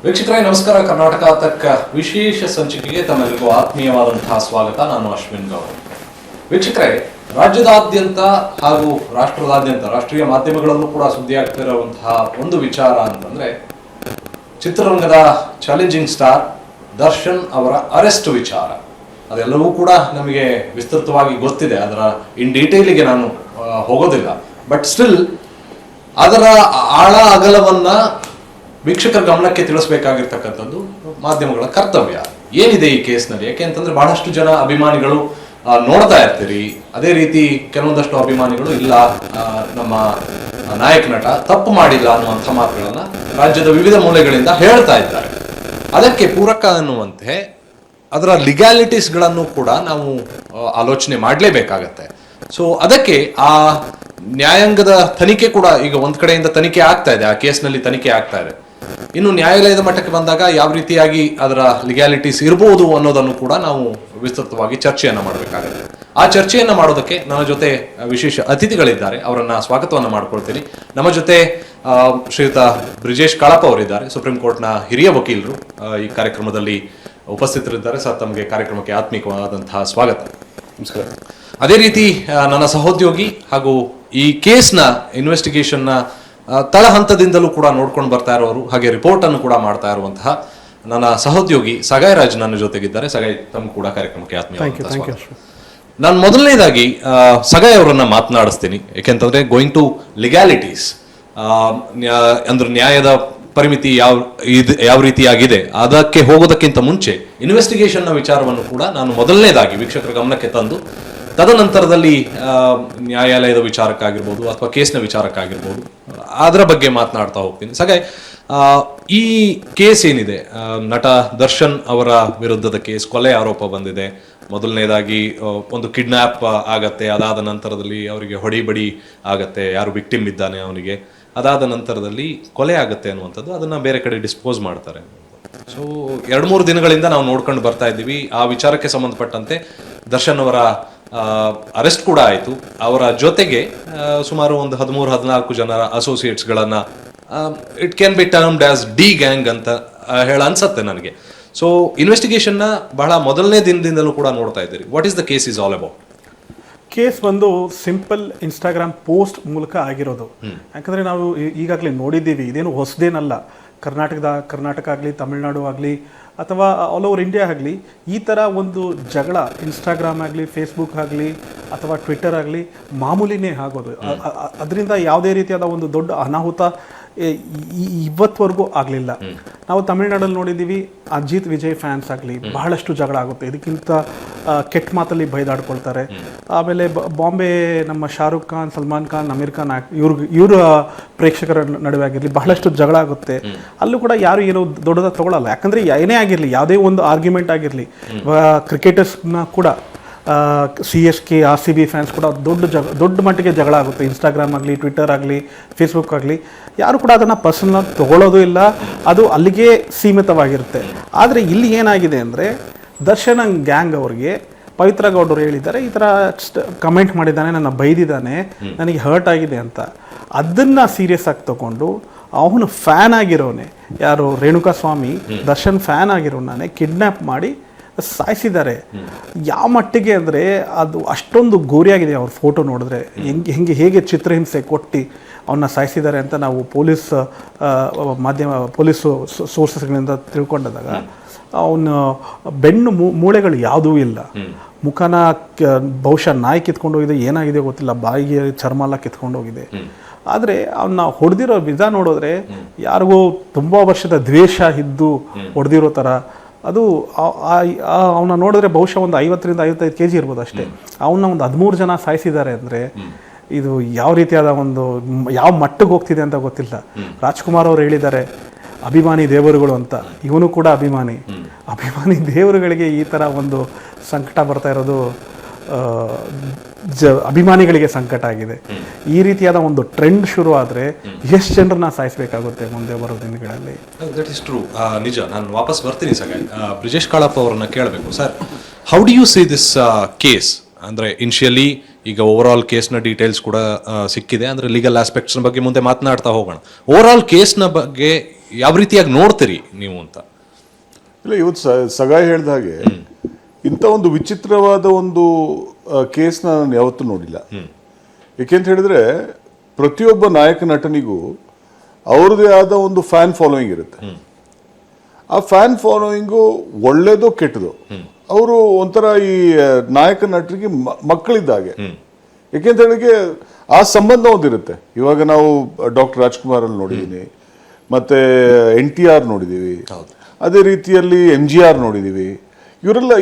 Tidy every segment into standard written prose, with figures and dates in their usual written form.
ವೀಕ್ಷಕರೇ ನಮಸ್ಕಾರ. ಕರ್ನಾಟಕ ತಕ್ಕ ವಿಶೇಷ ಸಂಚಿಕೆಗೆ ತಮ್ಮೆಲ್ಲರಿಗೂ ಆತ್ಮೀಯವಾದಂತಹ ಸ್ವಾಗತ. ನಾನು ಅಶ್ವಿನ್ ಗೌಡ್. ವೀಕ್ಷಕರೇ, ರಾಜ್ಯದಾದ್ಯಂತ ಹಾಗೂ ರಾಷ್ಟ್ರದಾದ್ಯಂತ ರಾಷ್ಟ್ರೀಯ ಮಾಧ್ಯಮಗಳಲ್ಲೂ ಕೂಡ ಸುದ್ದಿಯಾಗ್ತಿರುವಂತಹ ಒಂದು ವಿಚಾರ ಅಂತಂದ್ರೆ ಚಿತ್ರರಂಗದ ಚಾಲೆಂಜಿಂಗ್ ಸ್ಟಾರ್ ದರ್ಶನ್ ಅವರ ಅರೆಸ್ಟ್ ವಿಚಾರ. ಅದೆಲ್ಲವೂ ಕೂಡ ನಮಗೆ ವಿಸ್ತೃತವಾಗಿ ಗೊತ್ತಿದೆ, ಅದರ ಇನ್ ಡೀಟೇಲಿಗೆ ನಾನು ಹೋಗೋದಿಲ್ಲ. ಬಟ್ ಸ್ಟಿಲ್ ಅದರ ಆಳ ಅಗಲವನ್ನ ವೀಕ್ಷಕರ ಗಮನಕ್ಕೆ ತಿಳಿಸಬೇಕಾಗಿರ್ತಕ್ಕಂಥದ್ದು ಮಾಧ್ಯಮಗಳ ಕರ್ತವ್ಯ. ಏನಿದೆ ಈ ಕೇಸ್ನಲ್ಲಿ? ಯಾಕೆ ಅಂತಂದ್ರೆ ಬಹಳಷ್ಟು ಜನ ಅಭಿಮಾನಿಗಳು ನೋಡ್ತಾ ಇರ್ತೀರಿ, ಅದೇ ರೀತಿ ಕೆಲವೊಂದಷ್ಟು ಅಭಿಮಾನಿಗಳು ಇಲ್ಲ ನಮ್ಮ ನಾಯಕ ನಟ ತಪ್ಪು ಮಾಡಿಲ್ಲ ಅನ್ನುವಂಥ ಮಾತುಗಳನ್ನ ರಾಜ್ಯದ ವಿವಿಧ ಮೂಲೆಗಳಿಂದ ಹೇಳ್ತಾ ಇದ್ದಾರೆ. ಅದಕ್ಕೆ ಪೂರಕ ಅನ್ನುವಂತೆ ಅದರ ಲಿಗ್ಯಾಲಿಟೀಸ್ಗಳನ್ನು ಕೂಡ ನಾವು ಆಲೋಚನೆ ಮಾಡಲೇಬೇಕಾಗತ್ತೆ. ಸೊ ಅದಕ್ಕೆ ಆ ನ್ಯಾಯಾಂಗದ ತನಿಖೆ ಕೂಡ ಈಗ ಒಂದ್ ಕಡೆಯಿಂದ ತನಿಖೆ ಆಗ್ತಾ ಇದೆ, ಆ ಕೇಸ್ನಲ್ಲಿ ತನಿಖೆ ಆಗ್ತಾ ಇದೆ. ಇನ್ನು ನ್ಯಾಯಾಲಯದ ಮಟ್ಟಕ್ಕೆ ಬಂದಾಗ ಯಾವ ರೀತಿಯಾಗಿ ಅದರ ಲಿಗ್ಯಾಲಿಟೀಸ್ ಇರಬಹುದು ಅನ್ನೋದನ್ನು ಕೂಡ ನಾವು ವಿಸ್ತೃತವಾಗಿ ಚರ್ಚೆಯನ್ನ ಮಾಡಬೇಕಾಗುತ್ತೆ. ಆ ಚರ್ಚೆಯನ್ನ ಮಾಡೋದಕ್ಕೆ ನನ್ನ ಜೊತೆ ವಿಶೇಷ ಅತಿಥಿಗಳಿದ್ದಾರೆ, ಅವರನ್ನ ಸ್ವಾಗತವನ್ನ ಮಾಡ್ಕೊಳ್ತೀನಿ. ನಮ್ಮ ಜೊತೆ ಶ್ರೀಯುತ ಬ್ರಿಜೇಶ್ ಕಾಳಪ್ಪ ಅವರಿದ್ದಾರೆ, ಸುಪ್ರೀಂ ಕೋರ್ಟ್ನ ಹಿರಿಯ ವಕೀಲರು ಈ ಕಾರ್ಯಕ್ರಮದಲ್ಲಿ ಉಪಸ್ಥಿತರಿದ್ದಾರೆ. ಸರ್, ತಮಗೆ ಕಾರ್ಯಕ್ರಮಕ್ಕೆ ಆತ್ಮೀಯವಾದಂತಹ ಸ್ವಾಗತ. ನಮಸ್ಕಾರ. ಅದೇ ರೀತಿ ನನ್ನ ಸಹೋದ್ಯೋಗಿ ಹಾಗೂ ಈ ಕೇಸ್ನ ಇನ್ವೆಸ್ಟಿಗೇಷನ್ನ ತಳ ಹಂತದಿಂದಲೂ ಕೂಡ ನೋಡ್ಕೊಂಡು ಬರ್ತಾ ಇರೋರು, ಹಾಗೆ ರಿಪೋರ್ಟ್ ಅನ್ನು ಕೂಡ ಮಾಡ್ತಾ ಇರುವಂತಹ ನನ್ನ ಸಹೋದ್ಯೋಗಿ ಸಗಾಯ್ ರಾಜ್ ನನ್ನ ಜೊತೆಗಿದ್ದಾರೆ. ಸಗಾಯ್, ತಮ್ಮ ಕೂಡ ಕಾರ್ಯಕ್ರಮಕ್ಕೆ ಆತ್ಮೀಯ. ನಾನು ಮೊದಲನೇದಾಗಿ ಸಗಾಯ್ ಅವರನ್ನ ಮಾತನಾಡಿಸ್ತೀನಿ, ಯಾಕೆಂತಂದ್ರೆ ಗೋಯಿಂಗ್ ಟು ಲಿಗ್ಯಾಲಿಟೀಸ್ ಅಂದ್ರೆ ನ್ಯಾಯದ ಪರಿಮಿತಿ ಯಾವ ರೀತಿಯಾಗಿದೆ ಅದಕ್ಕೆ ಹೋಗೋದಕ್ಕಿಂತ ಮುಂಚೆ ಇನ್ವೆಸ್ಟಿಗೇಷನ್ ನ ವಿಚಾರವನ್ನು ಕೂಡ ನಾನು ಮೊದಲನೇದಾಗಿ ವೀಕ್ಷಕರ ಗಮನಕ್ಕೆ ತಂದು ತದನಂತರದಲ್ಲಿ ನ್ಯಾಯಾಲಯದ ವಿಚಾರಕ್ಕಾಗಿರ್ಬೋದು ಅಥವಾ ಕೇಸ್ನ ವಿಚಾರಕ್ಕಾಗಿರ್ಬೋದು ಅದರ ಬಗ್ಗೆ ಮಾತನಾಡ್ತಾ ಹೋಗ್ತೀನಿ. ಸಗಾಯ್, ಈ ಕೇಸ್ ಏನಿದೆ, ನಟ ದರ್ಶನ್ ಅವರ ವಿರುದ್ಧದ ಕೇಸ್, ಕೊಲೆ ಆರೋಪ ಬಂದಿದೆ. ಮೊದಲನೇದಾಗಿ ಒಂದು ಕಿಡ್ನಾಪ್ ಆಗತ್ತೆ, ಅದಾದ ನಂತರದಲ್ಲಿ ಅವರಿಗೆ ಹೊಡಿಬಡಿ ಆಗತ್ತೆ, ಯಾರು ವಿಕ್ಟಿಮ್ ಇದ್ದಾನೆ ಅವನಿಗೆ, ಅದಾದ ನಂತರದಲ್ಲಿ ಕೊಲೆ ಆಗತ್ತೆ ಅನ್ನುವಂಥದ್ದು, ಅದನ್ನ ಬೇರೆ ಕಡೆ ಡಿಸ್ಪೋಸ್ ಮಾಡ್ತಾರೆ. ಸೊ 2-3 ದಿನಗಳಿಂದ ನಾವು ನೋಡ್ಕೊಂಡು ಬರ್ತಾ ಇದ್ದೀವಿ. ಆ ವಿಚಾರಕ್ಕೆ ಸಂಬಂಧಪಟ್ಟಂತೆ ದರ್ಶನ್ ಅವರ ಅರೆಸ್ಟ್ ಕೂಡ ಆಯಿತು. ಅವರ ಜೊತೆಗೆ ಸುಮಾರು ಒಂದು 13-14 ಜನರ ಅಸೋಸಿಯೇಟ್ಸ್ಗಳನ್ನ it can be termed as the gang ಅಂತ ಅನ್ಸತ್ತೆ ನನಗೆ. ಸೊ ಇನ್ವೆಸ್ಟಿಗೇಷನ್ನ ಬಹಳ ಮೊದಲನೇ ದಿನದಿಂದಲೂ ಕೂಡ ನೋಡ್ತಾ ಇದ್ದೀರಿ. What is the case is all about? Case ಒಂದು ಸಿಂಪಲ್ ಇನ್ಸ್ಟಾಗ್ರಾಮ್ ಪೋಸ್ಟ್ ಮೂಲಕ ಆಗಿರೋದು. ಯಾಕಂದರೆ ನಾವು ಈಗಾಗಲೇ ನೋಡಿದ್ದೀವಿ, ಇದೇನು ಹೊಸದೇನಲ್ಲ. ಕರ್ನಾಟಕ ಆಗಲಿ, ತಮಿಳುನಾಡು ಆಗಲಿ, ಅಥವಾ ಆಲ್ ಓವರ್ ಇಂಡಿಯಾ ಆಗಲಿ, ಈ ಥರ ಒಂದು ಜಗಳ ಇನ್ಸ್ಟಾಗ್ರಾಮ್ ಆಗಲಿ, ಫೇಸ್ಬುಕ್ ಆಗಲಿ, ಅಥವಾ ಟ್ವಿಟ್ಟರ್ ಆಗಲಿ ಮಾಮೂಲಿನೇ ಆಗೋದು. ಅದರಿಂದ ಯಾವುದೇ ರೀತಿಯಾದ ಒಂದು ದೊಡ್ಡ ಅನಾಹುತ ಇವತ್ತವರೆಗೂ ಆಗಲಿಲ್ಲ. ನಾವು ತಮಿಳುನಾಡಲ್ಲಿ ನೋಡಿದ್ದೀವಿ, ಅಜಿತ್ ವಿಜಯ್ ಫ್ಯಾನ್ಸ್ ಆಗಲಿ ಬಹಳಷ್ಟು ಜಗಳ ಆಗುತ್ತೆ, ಇದಕ್ಕಿಂತ ಕೆಟ್ಟ ಮಾತಲ್ಲಿ ಬೈದಾಡ್ಕೊಳ್ತಾರೆ. ಆಮೇಲೆ ಬಾಂಬೆ ನಮ್ಮ ಶಾರುಖ್ ಖಾನ್, ಸಲ್ಮಾನ್ ಖಾನ್, ಅಮೀರ್ ಖಾನ್ ಇವ್ರ ಪ್ರೇಕ್ಷಕರ ನಡುವೆ ಆಗಿರಲಿ ಬಹಳಷ್ಟು ಜಗಳ ಆಗುತ್ತೆ. ಅಲ್ಲೂ ಕೂಡ ಯಾರು ಏನೋ ದೊಡ್ಡದಾಗಿ ತಗೊಳ್ಳಲ್ಲ. ಯಾಕಂದರೆ ಏನೇ ಆಗಿರಲಿ, ಯಾವುದೇ ಒಂದು ಆರ್ಗ್ಯುಮೆಂಟ್ ಆಗಿರಲಿ, ಕ್ರಿಕೆಟರ್ಸ್ನ ಕೂಡ CSK RCB ಫ್ಯಾನ್ಸ್ ಕೂಡ ದೊಡ್ಡ ಮಟ್ಟಿಗೆ ಜಗಳ ಆಗುತ್ತೆ. ಇನ್ಸ್ಟಾಗ್ರಾಮ್ ಆಗಲಿ, ಟ್ವಿಟ್ಟರ್ ಆಗಲಿ, ಫೇಸ್ಬುಕ್ ಆಗಲಿ, ಯಾರು ಕೂಡ ಅದನ್ನು ಪರ್ಸನಲ್ ತಗೊಳ್ಳೋದು ಇಲ್ಲ, ಅದು ಅಲ್ಲಿಗೆ ಸೀಮಿತವಾಗಿರುತ್ತೆ. ಆದರೆ ಇಲ್ಲಿ ಏನಾಗಿದೆ ಅಂದರೆ, ದರ್ಶನ್ ಗ್ಯಾಂಗ್ ಅವ್ರಿಗೆ ಪವಿತ್ರ ಗೌಡರು ಹೇಳಿದ್ದಾರೆ, ಈ ಥರ ಕಮೆಂಟ್ ಮಾಡಿದ್ದಾನೆ, ನನ್ನ ಬೈದಿದ್ದಾನೆ, ನನಗೆ ಹರ್ಟ್ ಆಗಿದೆ ಅಂತ. ಅದನ್ನು ಸೀರಿಯಸ್ ಆಗಿ ತಗೊಂಡು ಅವನು ಫ್ಯಾನ್ ಆಗಿರೋನೆ, ಯಾರು ರೇಣುಕಾ ಸ್ವಾಮಿ ದರ್ಶನ್ ಫ್ಯಾನ್ ಆಗಿರೋನೇ ಕಿಡ್ನ್ಯಾಪ್ ಮಾಡಿ ಸಾಯಿಸಿದ್ದಾರೆ. ಯಾವ ಮಟ್ಟಿಗೆ ಅಂದರೆ ಅದು ಅಷ್ಟೊಂದು ಗೋರಿಯಾಗಿದೆ. ಅವ್ರ ಫೋಟೋ ನೋಡಿದ್ರೆ ಹೇಗೆ ಚಿತ್ರಹಿಂಸೆ ಕೊಟ್ಟು ಅವನ್ನ ಸಾಯಿಸಿದ್ದಾರೆ ಅಂತ ನಾವು ಪೊಲೀಸ್ ಸೋರ್ಸಸ್ಗಳಿಂದ ತಿಳ್ಕೊಂಡಾಗ ಅವನ ಬೆನ್ನು ಮೂಳೆಗಳು ಯಾವುದೂ ಇಲ್ಲ, ಮುಖನ ಬಹುಶಃ ನಾಯಿ ಕಿತ್ಕೊಂಡು ಹೋಗಿದೆ, ಏನಾಗಿದೆ ಗೊತ್ತಿಲ್ಲ, ಬಾಯಿಗೆ ಚರ್ಮ ಎಲ್ಲ ಕಿತ್ಕೊಂಡು ಹೋಗಿದೆ. ಆದರೆ ಅವನ್ನ ಹೊಡೆದಿರೋ ವಿಧ ನೋಡಿದ್ರೆ ಯಾರಿಗೂ ತುಂಬ ವರ್ಷದ ದ್ವೇಷ ಇದ್ದು ಹೊಡೆದಿರೋ ಥರ. ಅದು ಅವನ್ನ ನೋಡಿದ್ರೆ ಬಹುಶಃ ಒಂದು 50-55 kg ಇರ್ಬೋದು ಅಷ್ಟೇ. ಅವನ್ನ ಒಂದು 13 ಜನ ಸಾಯಿಸಿದ್ದಾರೆ ಅಂದರೆ ಇದು ಯಾವ ರೀತಿಯಾದ ಒಂದು ಯಾವ ಮಟ್ಟಿಗೆ ಹೋಗ್ತಿದೆ ಅಂತ ಗೊತ್ತಿಲ್ಲ. ರಾಜ್ಕುಮಾರ್ ಅವರು ಹೇಳಿದ್ದಾರೆ ಅಭಿಮಾನಿ ದೇವರುಗಳು ಅಂತ, ಇವನು ಕೂಡ ಅಭಿಮಾನಿ ದೇವರುಗಳಿಗೆ ಈ ಥರ ಒಂದು ಸಂಕಟ ಬರ್ತಾ ಇರೋದು ಅಭಿಮಾನಿಗಳಿಗೆ ಸಂಕಟ ಆಗಿದೆ. ಈ ರೀತಿಯಾದ ಒಂದು ಟ್ರೆಂಡ್ ಶುರು ಆದರೆ ಎಷ್ಟು ಜನರನ್ನ ಸಾಯಿಸಬೇಕಾಗುತ್ತೆ ಮುಂದೆ ಬರೋ ದಿನಗಳಲ್ಲಿ. That is true. ನಿಜ. ನಾನು ವಾಪಸ್ ಬರ್ತೀನಿ ಸಗಾಯ್. ಬ್ರಿಜೇಶ್ ಕಾಳಪ್ಪ ಅವರನ್ನ ಕೇಳಬೇಕು. Sir, how do U see this case? ಅಂದರೆ ಇನಿಷಿಯಲಿ ಈಗ ಓವರ್ ಆಲ್ ಕೇಸ್ನ ಡೀಟೇಲ್ಸ್ ಕೂಡ ಸಿಕ್ಕಿದೆ, ಅಂದರೆ ಲೀಗಲ್ ಆಸ್ಪೆಕ್ಟ್ಸ್ನ ಬಗ್ಗೆ ಮುಂದೆ ಮಾತನಾಡ್ತಾ ಹೋಗೋಣ. ಓವರ್ ಆಲ್ ಕೇಸ್ನ ಬಗ್ಗೆ ಯಾವ ರೀತಿಯಾಗಿ ನೋಡ್ತೀರಿ ನೀವು ಅಂತ? ಇಲ್ಲ, ಇವತ್ತು ಸಗಾಯಿ ಹೇಳ್ದ ಹಾಗೆ ಇಂಥ ಒಂದು ವಿಚಿತ್ರವಾದ ಒಂದು ಕೇಸ್ನ ನಾನು ಯಾವತ್ತೂ ನೋಡಿಲ್ಲ. ಏಕೆಂತ ಹೇಳಿದ್ರೆ ಪ್ರತಿಯೊಬ್ಬ ನಾಯಕ ನಟನಿಗೂ ಅವ್ರದ್ದೇ ಆದ ಒಂದು ಫ್ಯಾನ್ ಫಾಲೋಯಿಂಗ್ ಇರುತ್ತೆ. ಆ ಫ್ಯಾನ್ ಫಾಲೋಯಿಂಗು ಒಳ್ಳೇದೋ ಕೆಟ್ಟದೋ ಅವರು ಒಂಥರ ಈ ನಾಯಕ ನಟರಿಗೆ ಮಕ್ಕಳಿದ್ದಾಗೆ. ಏಕೆಂತ ಹೇಳಿದ್ರೆ ಆ ಸಂಬಂಧ ಒಂದಿರುತ್ತೆ. ಇವಾಗ ನಾವು ಡಾಕ್ಟರ್ ರಾಜ್ಕುಮಾರ್ ಅಲ್ಲಿ ನೋಡಿದೀನಿ, ಮತ್ತೆ NTR ನೋಡಿದೀವಿ, ಅದೇ ರೀತಿಯಲ್ಲಿ MGR ನೋಡಿದೀವಿ.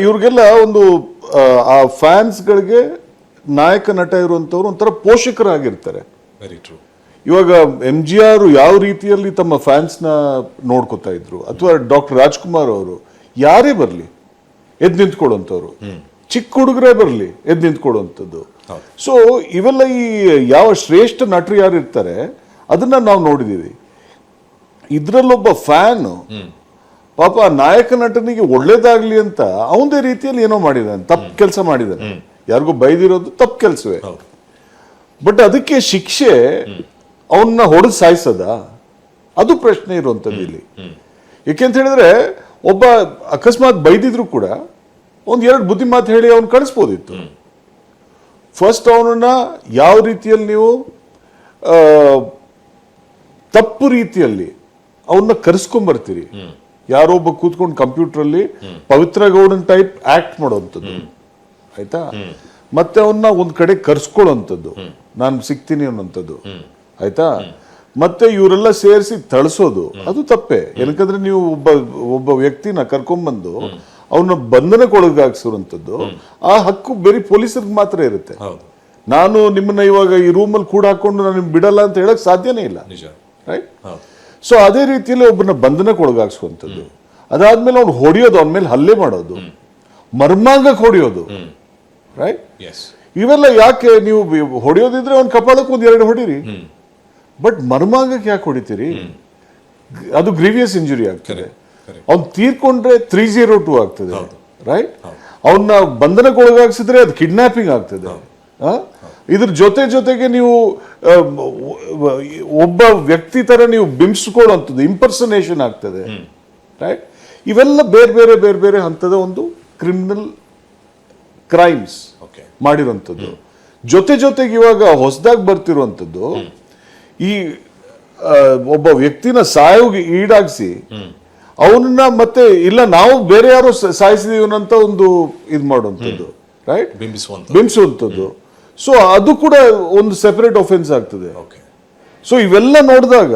ಇವ್ರಿಗೆಲ್ಲ ಒಂದು ಆ ಫ್ಯಾನ್ಸ್ಗಳಿಗೆ ನಾಯಕ ನಟ ಇರುವಂತವ್ರು ಒಂಥರ ಪೋಷಕರಾಗಿರ್ತಾರೆ. Very true. ಇವಾಗ MGR ಯಾವ ರೀತಿಯಲ್ಲಿ ತಮ್ಮ ಫ್ಯಾನ್ಸ್ನ ನೋಡ್ಕೊತಾ ಇದ್ರು, ಅಥವಾ ಡಾಕ್ಟರ್ ರಾಜ್ಕುಮಾರ್ ಅವರು ಯಾರೇ ಬರಲಿ ಎದ್ದು ನಿಂತ್ಕೊಳ್ಳುವಂಥವ್ರು, ಚಿಕ್ಕ ಹುಡುಗರೇ ಬರಲಿ ಎದ್ದು ನಿಂತ್ಕೊಳ್ಳುವಂಥದ್ದು. ಸೊ ಇವೆಲ್ಲ ಈ ಯಾವ ಶ್ರೇಷ್ಠ ನಟರು ಯಾರು ಇರ್ತಾರೆ ಅದನ್ನ ನಾವು ನೋಡಿದೀವಿ. ಇದ್ರಲ್ಲೊಬ್ಬ ಫ್ಯಾನ್ ಪಾಪ ನಾಯಕ ನಟನಿಗೆ ಒಳ್ಳೇದಾಗ್ಲಿ ಅಂತ ಅವನದೇ ರೀತಿಯಲ್ಲಿ ಏನೋ ಮಾಡಿದಾನೆ, ತಪ್ಪು ಕೆಲಸ ಮಾಡಿದಾನೆ. ಯಾರಿಗೂ ಬೈದಿರೋದು ತಪ್ಪು ಕೆಲಸವೇ, ಬಟ್ ಅದಕ್ಕೆ ಶಿಕ್ಷೆ ಅವನ್ನ ಹೊಡೆದು ಸಾಯಿಸದ, ಅದು ಪ್ರಶ್ನೆ ಇರುವಂತದ್ದು ಇಲ್ಲಿ. ಏಕೆಂತ ಹೇಳಿದ್ರೆ ಒಬ್ಬ ಅಕಸ್ಮಾತ್ ಬೈದಿದ್ರು ಕೂಡ ಒಂದ್ ಎರಡು ಬುದ್ಧಿ ಮಾತು ಹೇಳಿ ಅವನು ಕಳಿಸ್ಬೋದಿತ್ತು. ಫಸ್ಟ್ ಅವನನ್ನ ಯಾವ ರೀತಿಯಲ್ಲಿ ನೀವು ತಪ್ಪು ರೀತಿಯಲ್ಲಿ ಅವನ್ನ ಕರೆಸ್ಕೊಂಡ್ಬರ್ತೀರಿ. ಯಾರೊಬ್ಬ ಕೂತ್ಕೊಂಡು ಕಂಪ್ಯೂಟರ್ ಅಲ್ಲಿ ಪವಿತ್ರ ಗೌಡನ್ ಟೈಪ್ ಆಕ್ಟ್ ಮಾಡುವಂಥದ್ದು, ಆಯ್ತಾ, ಮತ್ತೆ ಅವನ್ನ ಒಂದ್ ಕಡೆ ಕರ್ಸ್ಕೊಳ್ಳುವಂಥದ್ದು, ನಾನು ಸಿಗ್ತೀನಿ ಅನ್ನೋಂಥದ್ದು, ಆಯ್ತಾ, ಮತ್ತೆ ಇವರೆಲ್ಲ ಸೇರಿಸಿ ಥಳಿಸೋದು, ಅದು ತಪ್ಪೇ. ಏನಕ್ಕಂದ್ರೆ ನೀವು ಒಬ್ಬ ವ್ಯಕ್ತಿನ ಕರ್ಕೊಂಡ್ಬಂದು ಅವನ ಬಂಧನಕ್ಕೊಳಗಾಗಿಸುವಂಥದ್ದು ಆ ಹಕ್ಕು ಬೇರೆ ಪೊಲೀಸರಿಗೆ ಮಾತ್ರ ಇರುತ್ತೆ. ನಾನು ನಿಮ್ಮನ್ನ ಇವಾಗ ಈ ರೂಮಲ್ಲಿ ಕೂಡ ಹಾಕೊಂಡು ನಾನು ನಿಮ್ಗೆ ಬಿಡಲ್ಲ ಅಂತ ಹೇಳಕ್ ಸಾಧ್ಯನೇ ಇಲ್ಲ, ರೈಟ್? ಸೊ ಅದೇ ರೀತಿಯಲ್ಲಿ ಒಬ್ಬನ ಬಂಧನಕ್ಕೊಳಗಾಗಿಸುವಂಥದ್ದು, ಅದಾದ್ಮೇಲೆ ಅವ್ನು ಹೊಡೆಯೋದು, ಅವನ ಮೇಲೆ ಹಲ್ಲೆ ಮಾಡೋದು, ಮರ್ಮಾಂಗಕ್ಕೆ ಹೊಡೆಯೋದು, ರೈಟ್? ಇವೆಲ್ಲ ಯಾಕೆ? ನೀವು ಹೊಡೆಯೋದಿದ್ರೆ ಅವ್ನ ಕಪಾಳಕ್ಕೆ ಒಂದ್ ಎರಡು ಹೊಡಿರಿ, ಬಟ್ ಮರ್ಮಾಂಗಕ್ಕೆ ಯಾಕೆ ಹೊಡಿತೀರಿ? ಅದು ಗ್ರೀವಿಯಸ್ ಇಂಜುರಿ ಆಗ್ತದೆ. ಅವ್ನು ತೀರ್ಕೊಂಡ್ರೆ 302 ಆಗ್ತದೆ, ರೈಟ್? ಅವನ್ನ ಬಂಧನಕ್ಕೊಳಗಾಗಿಸಿದ್ರೆ ಅದು ಕಿಡ್ನಾಪಿಂಗ್ ಆಗ್ತದೆ. ಇದ್ರ ಜೊತೆಗೆ ನೀವು ಒಬ್ಬ ವ್ಯಕ್ತಿ ತರ ನೀವು ಬಿಂಬಿಸ್ಕೊಳ್ಳುವಂಥದ್ದು, ಇಂಪರ್ಸನೇಷನ್ ಆಗ್ತದೆ, ರೈಟ್? ಇವೆಲ್ಲ ಬೇರೆ ಬೇರೆ ಹಂತದ ಒಂದು ಕ್ರಿಮಿನಲ್ ಕ್ರೈಮ್ಸ್ ಮಾಡಿರುವಂಥದ್ದು. ಜೊತೆಗೆ ಇವಾಗ ಹೊಸದಾಗಿ ಬರ್ತಿರುವಂಥದ್ದು, ಈ ಒಬ್ಬ ವ್ಯಕ್ತಿನ ಸಾಯೋಗಿ ಈಡಾಗಿಸಿ ಅವನನ್ನ ಮತ್ತೆ ಇಲ್ಲ ನಾವು ಬೇರೆ ಯಾರೋ ಸಾಯಿಸಿದೀವಿ ಅಂತ ಒಂದು ಇದು ಮಾಡುವಂಥದ್ದು, ರೈಟ್? ಬಿಂಬಿಸುವಂಥದ್ದು. ಸೊ ಅದು ಕೂಡ ಒಂದು ಸೆಪರೇಟ್ ಒಫೆನ್ಸ್ ಆಗ್ತದೆ. ಸೊ ಇವೆಲ್ಲ ನೋಡಿದಾಗ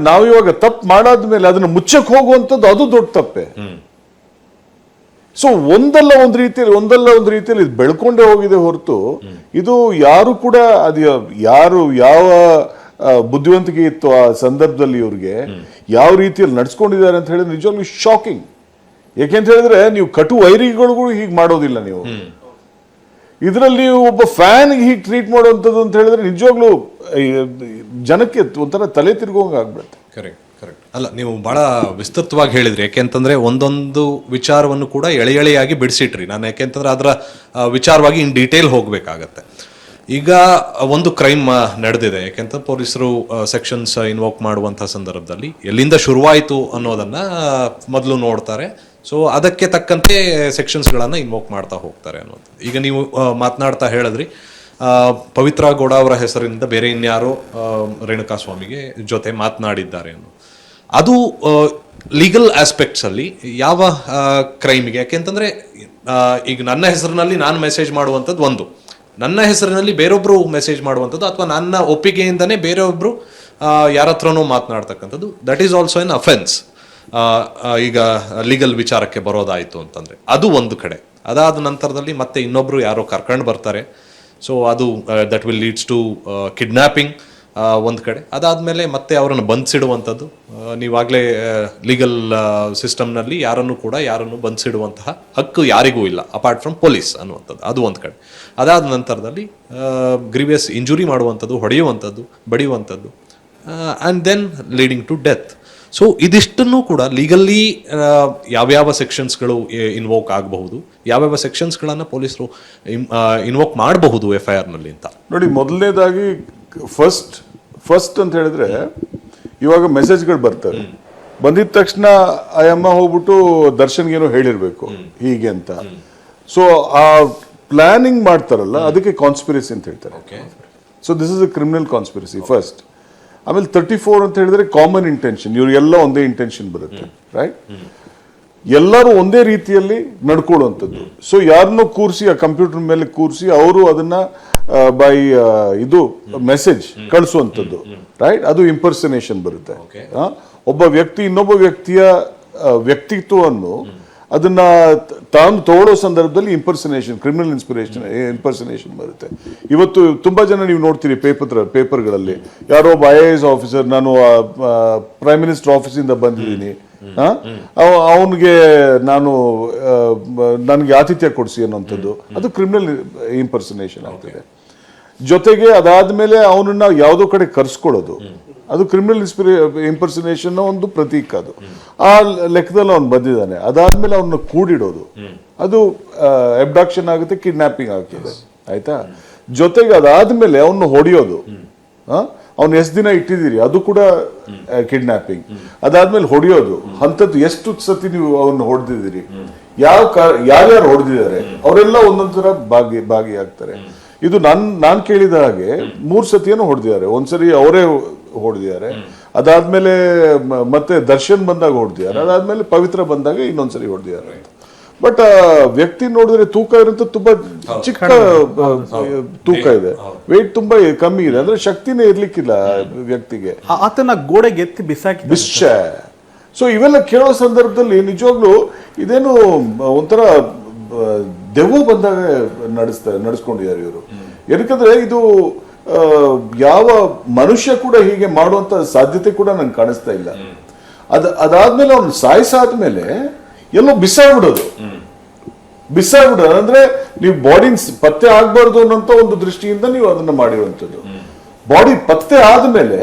ನಾವು ಇವಾಗ ತಪ್ಪು ಮಾಡಾದ್ಮೇಲೆ ಅದನ್ನ ಮುಚ್ಚಕ್ ಹೋಗುವಂಥದ್ದು ಅದು ದೊಡ್ಡ ತಪ್ಪೆ. ಸೊ ಒಂದಲ್ಲ ಒಂದು ರೀತಿಯಲ್ಲಿ ಇದು ಬೆಳ್ಕೊಂಡೇ ಹೋಗಿದೆ ಹೊರತು ಇದು ಯಾರು ಕೂಡ ಅದು ಯಾವ ಬುದ್ಧಿವಂತಿಕೆ ಇತ್ತು ಆ ಸಂದರ್ಭದಲ್ಲಿ ಇವ್ರಿಗೆ ಯಾವ ರೀತಿಯಲ್ಲಿ ನಡ್ಸ್ಕೊಂಡಿದ್ದಾರೆ ಅಂತ ಹೇಳಿದ್ರೆ ನಿಜವಾಗ್ಲೂ ಶಾಕಿಂಗ್. ಯಾಕೆಂತ ಹೇಳಿದ್ರೆ ನೀವು ಕಟು ವೈರಿಗಳಿಗೂ ಹೀಗೆ ಮಾಡೋದಿಲ್ಲ. ನೀವು ಇದರಲ್ಲಿ ಒಬ್ಬ ಫ್ಯಾನ್ ಹೀಗೆ ಟ್ರೀಟ್ ಮಾಡುವಂಥದ್ದು ಅಂತ ಹೇಳಿದ್ರೆ ನಿಜವಾಗ್ಲೂ ಜನಕ್ಕೆ ಒಂಥರ ತಲೆ ತಿರುಗೋಂಗ ಆಗ್ಬಿಡುತ್ತೆ. ಕರೆಕ್ಟ್. ಅಲ್ಲ, ನೀವು ಬಹಳ ವಿಸ್ತೃತವಾಗಿ ಹೇಳಿದ್ರಿ. ಯಾಕೆಂತಂದ್ರೆ ಒಂದೊಂದು ವಿಚಾರವನ್ನು ಕೂಡ ಎಳೆಯಾಗಿ ಬಿಡಿಸಿಟ್ರಿ. ನಾನು ಯಾಕೆಂತಂದ್ರೆ ಅದರ ವಿಚಾರವಾಗಿ ಇನ್ ಡೀಟೇಲ್ ಹೋಗ್ಬೇಕಾಗತ್ತೆ. ಈಗ ಒಂದು ಕ್ರೈಮ್ ನಡೆದಿದೆ. ಯಾಕೆಂತ ಪೊಲೀಸರು ಸೆಕ್ಷನ್ಸ್ ಇನ್ವೋಕ್ ಮಾಡುವಂತಹ ಸಂದರ್ಭದಲ್ಲಿ ಎಲ್ಲಿಂದ ಶುರುವಾಯಿತು ಅನ್ನೋದನ್ನ ಮೊದಲು ನೋಡ್ತಾರೆ. ಸೊ ಅದಕ್ಕೆ ತಕ್ಕಂತೆ ಸೆಕ್ಷನ್ಸ್ಗಳನ್ನು ಇನ್ವೋಕ್ ಮಾಡ್ತಾ ಹೋಗ್ತಾರೆ ಅನ್ನೋದು. ಈಗ ನೀವು ಮಾತನಾಡ್ತಾ ಹೇಳಿದ್ರಿ ಪವಿತ್ರ ಗೌಡ ಅವರ ಹೆಸರಿನಿಂದ ಬೇರೆ ಇನ್ಯಾರೋ ರೇಣುಕಾಸ್ವಾಮಿಗೆ ಜೊತೆ ಮಾತನಾಡಿದ್ದಾರೆ ಅನ್ನೋ ಅದು ಲೀಗಲ್ ಆಸ್ಪೆಕ್ಟ್ಸ್ ಅಲ್ಲಿ ಯಾವ ಕ್ರೈಮಿಗೆ? ಯಾಕೆಂತಂದ್ರೆ ಈಗ ನನ್ನ ಹೆಸರಿನಲ್ಲಿ ನಾನು ಮೆಸೇಜ್ ಮಾಡುವಂಥದ್ದು ಒಂದು, ನನ್ನ ಹೆಸರಿನಲ್ಲಿ ಬೇರೊಬ್ರು ಮೆಸೇಜ್ ಮಾಡುವಂಥದ್ದು, ಅಥವಾ ನನ್ನ ಒಪ್ಪಿಗೆಯಿಂದನೇ ಬೇರೊಬ್ರು ಯಾರ ಹತ್ರನೂ ಮಾತನಾಡ್ತಕ್ಕಂಥದ್ದು, that is also an offence. ಈಗ ಲೀಗಲ್ ವಿಚಾರಕ್ಕೆ ಬರೋದಾಯಿತು ಅಂತಂದ್ರೆ ಅದು ಒಂದು ಕಡೆ. ಅದಾದ ನಂತರದಲ್ಲಿ ಮತ್ತೆ ಇನ್ನೊಬ್ರು ಯಾರೋ ಕರ್ಕೊಂಡು ಬರ್ತಾರೆ. ಸೊ ಅದು that will leads to kidnapping ಒಂದು ಕಡೆ. ಅದಾದಮೇಲೆ ಮತ್ತೆ ಅವರನ್ನು ಬಂಧಿಸಿಡುವಂಥದ್ದು. ನೀವಾಗಲೇ ಲೀಗಲ್ ಸಿಸ್ಟಮ್ನಲ್ಲಿ ಯಾರನ್ನು ಬಂಧಿಸಿಡುವಂತಹ ಹಕ್ಕು ಯಾರಿಗೂ ಇಲ್ಲ ಅಪಾರ್ಟ್ ಫ್ರಮ್ ಪೊಲೀಸ್ ಅನ್ನುವಂಥದ್ದು, ಅದು ಒಂದು ಕಡೆ. ಅದಾದ ನಂತರದಲ್ಲಿ ಗ್ರೀವಿಯಸ್ ಇಂಜುರಿ ಮಾಡುವಂಥದ್ದು, ಹೊಡೆಯುವಂಥದ್ದು, ಬಡಿಯುವಂಥದ್ದು, and then leading to death. So ಇದಿಷ್ಟನ್ನು ಕೂಡ ಲೀಗಲ್ಲಿ ಯಾವ್ಯಾವ ಸೆಕ್ಷನ್ಸ್ಗಳು ಇನ್ವೋಕ್ ಆಗಬಹುದು, ಯಾವ್ಯಾವ ಸೆಕ್ಷನ್ಸ್ಗಳನ್ನು ಪೊಲೀಸರು ಇನ್ವೋಕ್ ಮಾಡಬಹುದು FIR ನಲ್ಲಿ ಅಂತ ನೋಡಿ. ಮೊದಲನೇದಾಗಿ ಫಸ್ಟ್ ಅಂತ ಹೇಳಿದ್ರೆ, ಇವಾಗ ಮೆಸೇಜ್ಗಳು ಬರ್ತವೆ. ಬಂದಿದ ತಕ್ಷಣ ಆ ಅಮ್ಮ ಹೋಗ್ಬಿಟ್ಟು ದರ್ಶನ್ಗೇನೋ ಹೇಳಿರ್ಬೇಕು ಹೀಗೆ ಅಂತ. ಸೊ ಆ ಪ್ಲಾನಿಂಗ್ ಮಾಡ್ತಾರಲ್ಲ, ಅದಕ್ಕೆ ಕಾನ್ಸ್ಪಿರಸಿ ಅಂತ ಹೇಳ್ತಾರೆ. So this is a criminal conspiracy first. ಆಮೇಲೆ 34 ಅಂತ ಹೇಳಿದ್ರೆ ಕಾಮನ್ ಇಂಟೆನ್ಷನ್. ಇವ್ರಿಗೆಲ್ಲ ಒಂದೇ ಇಂಟೆನ್ಷನ್ ಬರುತ್ತೆ, ರೈಟ್? ಎಲ್ಲರೂ ಒಂದೇ ರೀತಿಯಲ್ಲಿ ನಡ್ಕೊಳ್ಳುವಂಥದ್ದು. ಸೊ ಯಾರನ್ನೋ ಕೂರಿಸಿ ಆ ಕಂಪ್ಯೂಟರ್ ಮೇಲೆ ಕೂರಿಸಿ ಅವರು ಅದನ್ನ ಬೈ ಇದು ಮೆಸೇಜ್ ಕಳಿಸುವಂಥದ್ದು, ರೈಟ್? ಅದು ಇಂಪರ್ಸನೇಷನ್ ಬರುತ್ತೆ. ಒಬ್ಬ ವ್ಯಕ್ತಿ ಇನ್ನೊಬ್ಬ ವ್ಯಕ್ತಿಯ ವ್ಯಕ್ತಿತ್ವವನ್ನು ಅದನ್ನ ತಾನು ತಗೊಳ್ಳೋ ಸಂದರ್ಭದಲ್ಲಿ ಕ್ರಿಮಿನಲ್ ಇಂಪರ್ಸನೇಷನ್ ಬರುತ್ತೆ. ಇವತ್ತು ತುಂಬಾ ಜನ ನೀವು ನೋಡ್ತೀರಿ ಪೇಪರ್ಗಳಲ್ಲಿ, ಯಾರೋ ಒಬ್ಬ IAS ಆಫೀಸರ್, ನಾನು ಪ್ರೈಮ್ ಮಿನಿಸ್ಟರ್ ಆಫೀಸಿಂದ ಬಂದಿದ್ದೀನಿ, ಅವನಿಗೆ ನನಗೆ ಆತಿಥ್ಯ ಕೊಡಿಸಿ ಅನ್ನೋಂಥದ್ದು, ಅದು ಕ್ರಿಮಿನಲ್ ಇಂಪರ್ಸನೇಷನ್ ಆಗ್ತದೆ. ಜೊತೆಗೆ ಅದಾದ್ಮೇಲೆ ಅವನನ್ನ ಯಾವುದೋ ಕಡೆ ಕರ್ಸ್ಕೊಳ್ಳೋದು, ಅದು ಕ್ರಿಮಿನಲ್ ಇಂಪರ್ಸನೇಷನ್ ಒಂದು ಪ್ರತೀಕ. ಅದು ಆ ಲೆಕ್ಕದಲ್ಲಿ ಅವನು ಬಂದಿದ್ದಾನೆ. ಅದಾದ್ಮೇಲೆ ಅವನ್ನ ಕೂಡಿಡೋದು, ಅದು ಅಬ್ಡಕ್ಷನ್ ಆಗುತ್ತೆ, ಕಿಡ್ನಾಪಿಂಗ್ ಆಗ್ತದೆ, ಆಯ್ತಾ? ಜೊತೆಗೆ ಅದಾದ್ಮೇಲೆ ಅವನ್ನ ಹೊಡೆಯೋದು, ಅವ್ನು ಎಷ್ಟು ದಿನ ಇಟ್ಟಿದ್ದೀರಿ, ಅದು ಕೂಡ ಕಿಡ್ನಾಪಿಂಗ್. ಅದಾದ್ಮೇಲೆ ಹೊಡೆಯೋದು, ಅಂಥದ್ದು ಎಷ್ಟು ಸತಿ ನೀವು ಅವನ್ನ ಹೊಡೆದಿದ್ದೀರಿ, ಯಾರ್ಯಾರು ಹೊಡೆದಿದ್ದಾರೆ ಅವರೆಲ್ಲ ಒಂದೊಂದ್ ತರ ಭಾಗಿಯಾಗ್ತಾರೆ. ಇದು ನಾನು ಕೇಳಿದ ಹಾಗೆ 3 ಸತಿಯನ್ನು ಹೊಡೆದಿದ್ದಾರೆ. ಒಂದ್ಸರಿ ಅವರೇ ಹೊಡೆದಿದ್ದಾರೆ, ಅದಾದ್ಮೇಲೆ ಮತ್ತೆ ದರ್ಶನ್ ಬಂದಾಗ ಹೊಡೆದಿದ್ದಾರೆ, ಅದಾದ್ಮೇಲೆ ಪವಿತ್ರ ಬಂದಾಗ ಇನ್ನೊಂದ್ಸರಿ ಹೊಡೆದಿದ್ದಾರೆ. ಬಟ್ ವ್ಯಕ್ತಿ ನೋಡಿದ್ರೆ ತೂಕ ಇರೋಂಥ ತುಂಬಾ ಚಿಕ್ಕ ತೂಕ ಇದೆ, ವೆಯ್ಟ್ ತುಂಬಾ ಕಮ್ಮಿ ಇದೆ, ಅಂದ್ರೆ ಶಕ್ತಿನೇ ಇರ್ಲಿಕ್ಕಿಲ್ಲ ವ್ಯಕ್ತಿಗೆ. ಆತನ ಗೋಡೆಗೆ ಎತ್ತಿ ಬಿಸಾಕಿ. ಸೊ ಇವೆಲ್ಲ ಕೇಳೋ ಸಂದರ್ಭದಲ್ಲಿ ನಿಜವಾಗ್ಲೂ ಇದೇನು ಒಂಥರ ದೆವ್ವ ಬಂದಾಗ ನಡೆಸ್ಕೊಂಡಿದ್ದಾರೆ ಇವರು. ಯಾಕಂದ್ರೆ ಇದು ಯಾವ ಮನುಷ್ಯ ಕೂಡ ಹೀಗೆ ಮಾಡುವಂತ ಸಾಧ್ಯತೆ ಕೂಡ ನಂಗೆ ಕಾಣಿಸ್ತಾ ಇಲ್ಲ. ಅದಾದ್ಮೇಲೆ ಅವ್ನು ಸಾಯಿಸಾದ್ಮೇಲೆ ಎಲ್ಲೋ ಬಿಸಾಡ್ಬಿಡೋದು ಅಂದ್ರೆ ನೀವು ಬಾಡಿ ಪತ್ತೆ ಆಗ್ಬಾರ್ದು ಅನ್ನೋಂತ ಒಂದು ದೃಷ್ಟಿಯಿಂದ ನೀವು ಅದನ್ನ ಮಾಡಿರುವಂತದ್ದು. ಬಾಡಿ ಪತ್ತೆ ಆದ್ಮೇಲೆ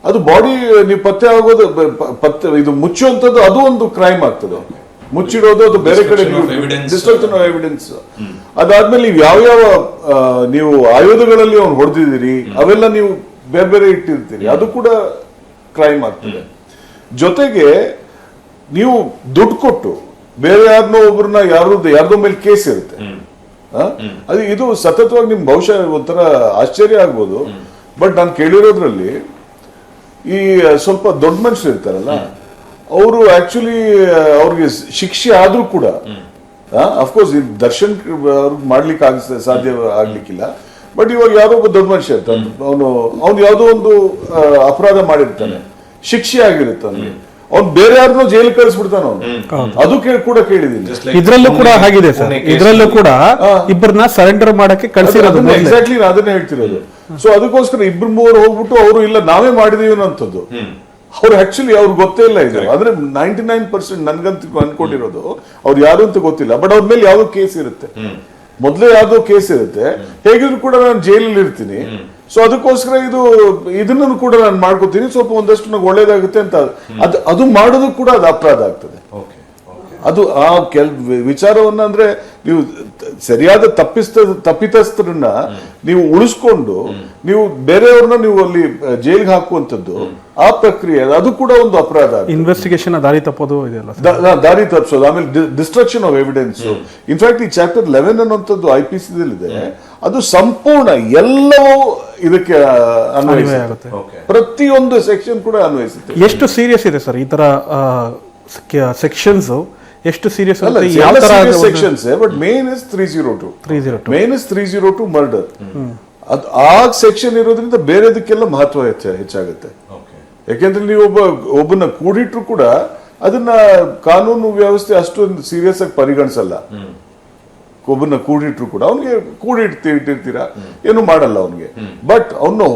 ಅದು ಬಾಡಿ ನೀವು ಪತ್ತೆ ಆಗೋದು, ಇದು ಮುಚ್ಚುವಂಥದ್ದು, ಅದು ಒಂದು ಕ್ರೈಮ್ ಆಗ್ತದೆ. ಮುಚ್ಚಿಡೋದು, ಅದು ಬೇರೆ ಕಡೆ ಡಿಸ್ಟ್ರಕ್ಷನ್ ಆಫ್ ಎವಿಡೆನ್ಸ್. ಅದಾದ್ಮೇಲೆ ನೀವು ಯಾವ್ಯಾವ ನೀವು ಆಯುಧಗಳಲ್ಲಿ ಅವ್ನು ಹೊಡೆದಿದ್ದೀರಿ, ಅವೆಲ್ಲ ನೀವು ಬೇರೆ ಬೇರೆ ಇಟ್ಟಿರ್ತೀರಿ, ಅದು ಕೂಡ ಕ್ರೈಮ್ ಆಗ್ತದೆ. ಜೊತೆಗೆ ನೀವು ದುಡ್ಡು ಕೊಟ್ಟು ಬೇರೆ ಯಾರನ್ನೋ ಒಬ್ಬರನ್ನ ಯಾರ್ದೋ ಮೇಲೆ ಕೇಸ್ ಇರುತ್ತೆ, ಅದು ಇದು ಸತತವಾಗಿ ನಿಮ್ಗೆ ಬಹುಶಃ ಒಂಥರ ಆಶ್ಚರ್ಯ ಆಗ್ಬೋದು. ಬಟ್ ನಾನು ಕೇಳಿರೋದ್ರಲ್ಲಿ ಈ ಸ್ವಲ್ಪ ದೊಡ್ಡ ಮನುಷ್ಯರು ಇರ್ತಾರಲ್ಲ, ಅವರು ಆಕ್ಚುಲಿ ಅವ್ರಿಗೆ ಶಿಕ್ಷೆ ಆದ್ರೂ ಕೂಡ, ಅಫ್ಕೋರ್ಸ್ ದರ್ಶನ್ ಅವ್ರಿಗೆ ಮಾಡ್ಲಿಕ್ಕೆ ಸಾಧ್ಯ ಆಗ್ಲಿಕ್ಕಿಲ್ಲ. ಬಟ್ ಇವಾಗ ಯಾರೋ ಒಬ್ಬ ದೊಡ್ಡ ಮನುಷ್ಯ ಇರ್ತಾನೆ, ಅವನು ಯಾವುದೋ ಒಂದು ಅಪರಾಧ ಮಾಡಿರ್ತಾನೆ, ಶಿಕ್ಷೆ ಆಗಿರುತ್ತೆ ಅವನಿಗೆ, ಅವ್ನು ಬೇರೆ ಯಾರನ್ನೋ ಜೈಲು ಕಳಿಸ್ಬಿಡ್ತಾನ ಅವನು. ಅದು ಕೂಡ ಕೇಳಿದೀನಿ. ಇದ್ರಲ್ಲೂ ಕೂಡ ಹಾಗಿದೆ ಸರ್, ಇದ್ರಲ್ಲೂ ಕೂಡ ಇಬ್ಬರನ್ನ ಸರೆಂಡರ್ ಮಾಡಕ್ಕೆ ಕಳಿಸಿರೋದು. ಎಕ್ಸಾಕ್ಟ್ಲಿ ಅದನ್ನೇ ಹೇಳ್ತಿರೋದು. ಸೊ ಅದಕ್ಕೋಸ್ಕರ 2-3 ಹೋಗ್ಬಿಟ್ಟು ಅವರು ಇಲ್ಲ ನಾವೇ ಮಾಡಿದೀವಿ ಅನ್ನೋಂಥದ್ದು. ಅವ್ರು ಆಕ್ಚುಲಿ ಅವ್ರಿಗೆ ಗೊತ್ತೇ ಇಲ್ಲ ಇದು. ಆದ್ರೆ 99% ನನ್ಗಂತ ಅನ್ಕೊಂಡಿರೋದು ಅವ್ರು ಯಾರು ಅಂತ ಗೊತ್ತಿಲ್ಲ. ಬಟ್ ಅವ್ರ ಮೇಲೆ ಯಾವ್ದೋ ಕೇಸ್ ಇರುತ್ತೆ, ಮೊದಲೇ ಯಾವ್ದೋ ಕೇಸ್ ಇರುತ್ತೆ. ಹೇಗಿದ್ರು ಕೂಡ ನಾನು ಜೈಲಲ್ಲಿ ಇರ್ತೀನಿ, ಸೊ ಅದಕ್ಕೋಸ್ಕರ ಇದನ್ನು ಕೂಡ ನಾನು ಮಾಡ್ಕೋತೀನಿ, ಸ್ವಲ್ಪ ಒಂದಷ್ಟು ನಂಗೆ ಒಳ್ಳೇದಾಗುತ್ತೆ ಅಂತ. ಅದು ಮಾಡೋದು ಕೂಡ ಅದು ಅಪರಾಧ ಆಗ್ತದೆ. ಅದು ಆ ವಿಚಾರವನ್ನ ಅಂದ್ರೆ ನೀವು ಸರಿಯಾದ ತಪ್ಪಿತಸ್ಥರನ್ನ ನೀವು ಉಳಿಸ್ಕೊಂಡು ನೀವು ಬೇರೆಯವ್ರನ್ನ ನೀವು ಅಲ್ಲಿ ಜೈಲ್ಗೆ ಹಾಕುವಂಥದ್ದು, ಆ ಪ್ರಕ್ರಿಯೆ ಅದು ಕೂಡ ಒಂದು ಅಪರಾಧ. ಇನ್ವೆಸ್ಟಿಗೇಷನ್ ದಾರಿ ತಪ್ಪೋದು ಇದೆಲ್ಲ, ದಾರಿ ತಪ್ಪಿಸೋದು. ಆಮೇಲೆ ಡಿಸ್ಟ್ರಕ್ಷನ್ ಆಫ್ ಎವಿಡೆನ್ಸ್. ಇನ್ಫ್ಯಾಕ್ಟ್ ಈ ಚಾಪ್ಟರ್ 11 ಅನ್ನುವಂಥದ್ದು IPC ಇದೆ, ಅದು ಸಂಪೂರ್ಣ ಎಲ್ಲವೂ ಇದಕ್ಕೆ ಅನ್ವಯಿಸುತ್ತೆ. ಪ್ರತಿಯೊಂದು ಸೆಕ್ಷನ್ ಕೂಡ ಅನ್ವಯಿಸುತ್ತೆ. ಎಷ್ಟು ಸೀರಿಯಸ್ ಇದೆ ಸರ್ ಈ ತರ ಸೆಕ್ಷನ್ಸ್? ಎಷ್ಟು serious sections? But main is 302 main is 302 murder. ಆ ಸೆಕ್ಷನ್ ಇರೋದ್ರಿಂದ ಬೇರೆದಕ್ಕೆಲ್ಲ ಮಹತ್ವ ಹೆಚ್ಚಾಗುತ್ತೆ. ಯಾಕೆಂದ್ರೆ ನೀವು ಒಬ್ಬನ ಕೂಡಿಟ್ರು ಕೂಡ ಅದನ್ನ ಕಾನೂನು ವ್ಯವಸ್ಥೆ ಅಷ್ಟೊಂದು ಸೀರಿಯಸ್ ಆಗಿ ಪರಿಗಣಿಸಲ್ಲ. ಒಬ್ಬನ ಕೂಡಿಟ್ರು ಕೂಡ ಅವ್ನಿಗೆ ಇಟ್ಟಿರ್ತೀರಾ, ಏನು ಮಾಡಲ್ಲ ಅವನಿಗೆ. ಬಟ್ ಅವನು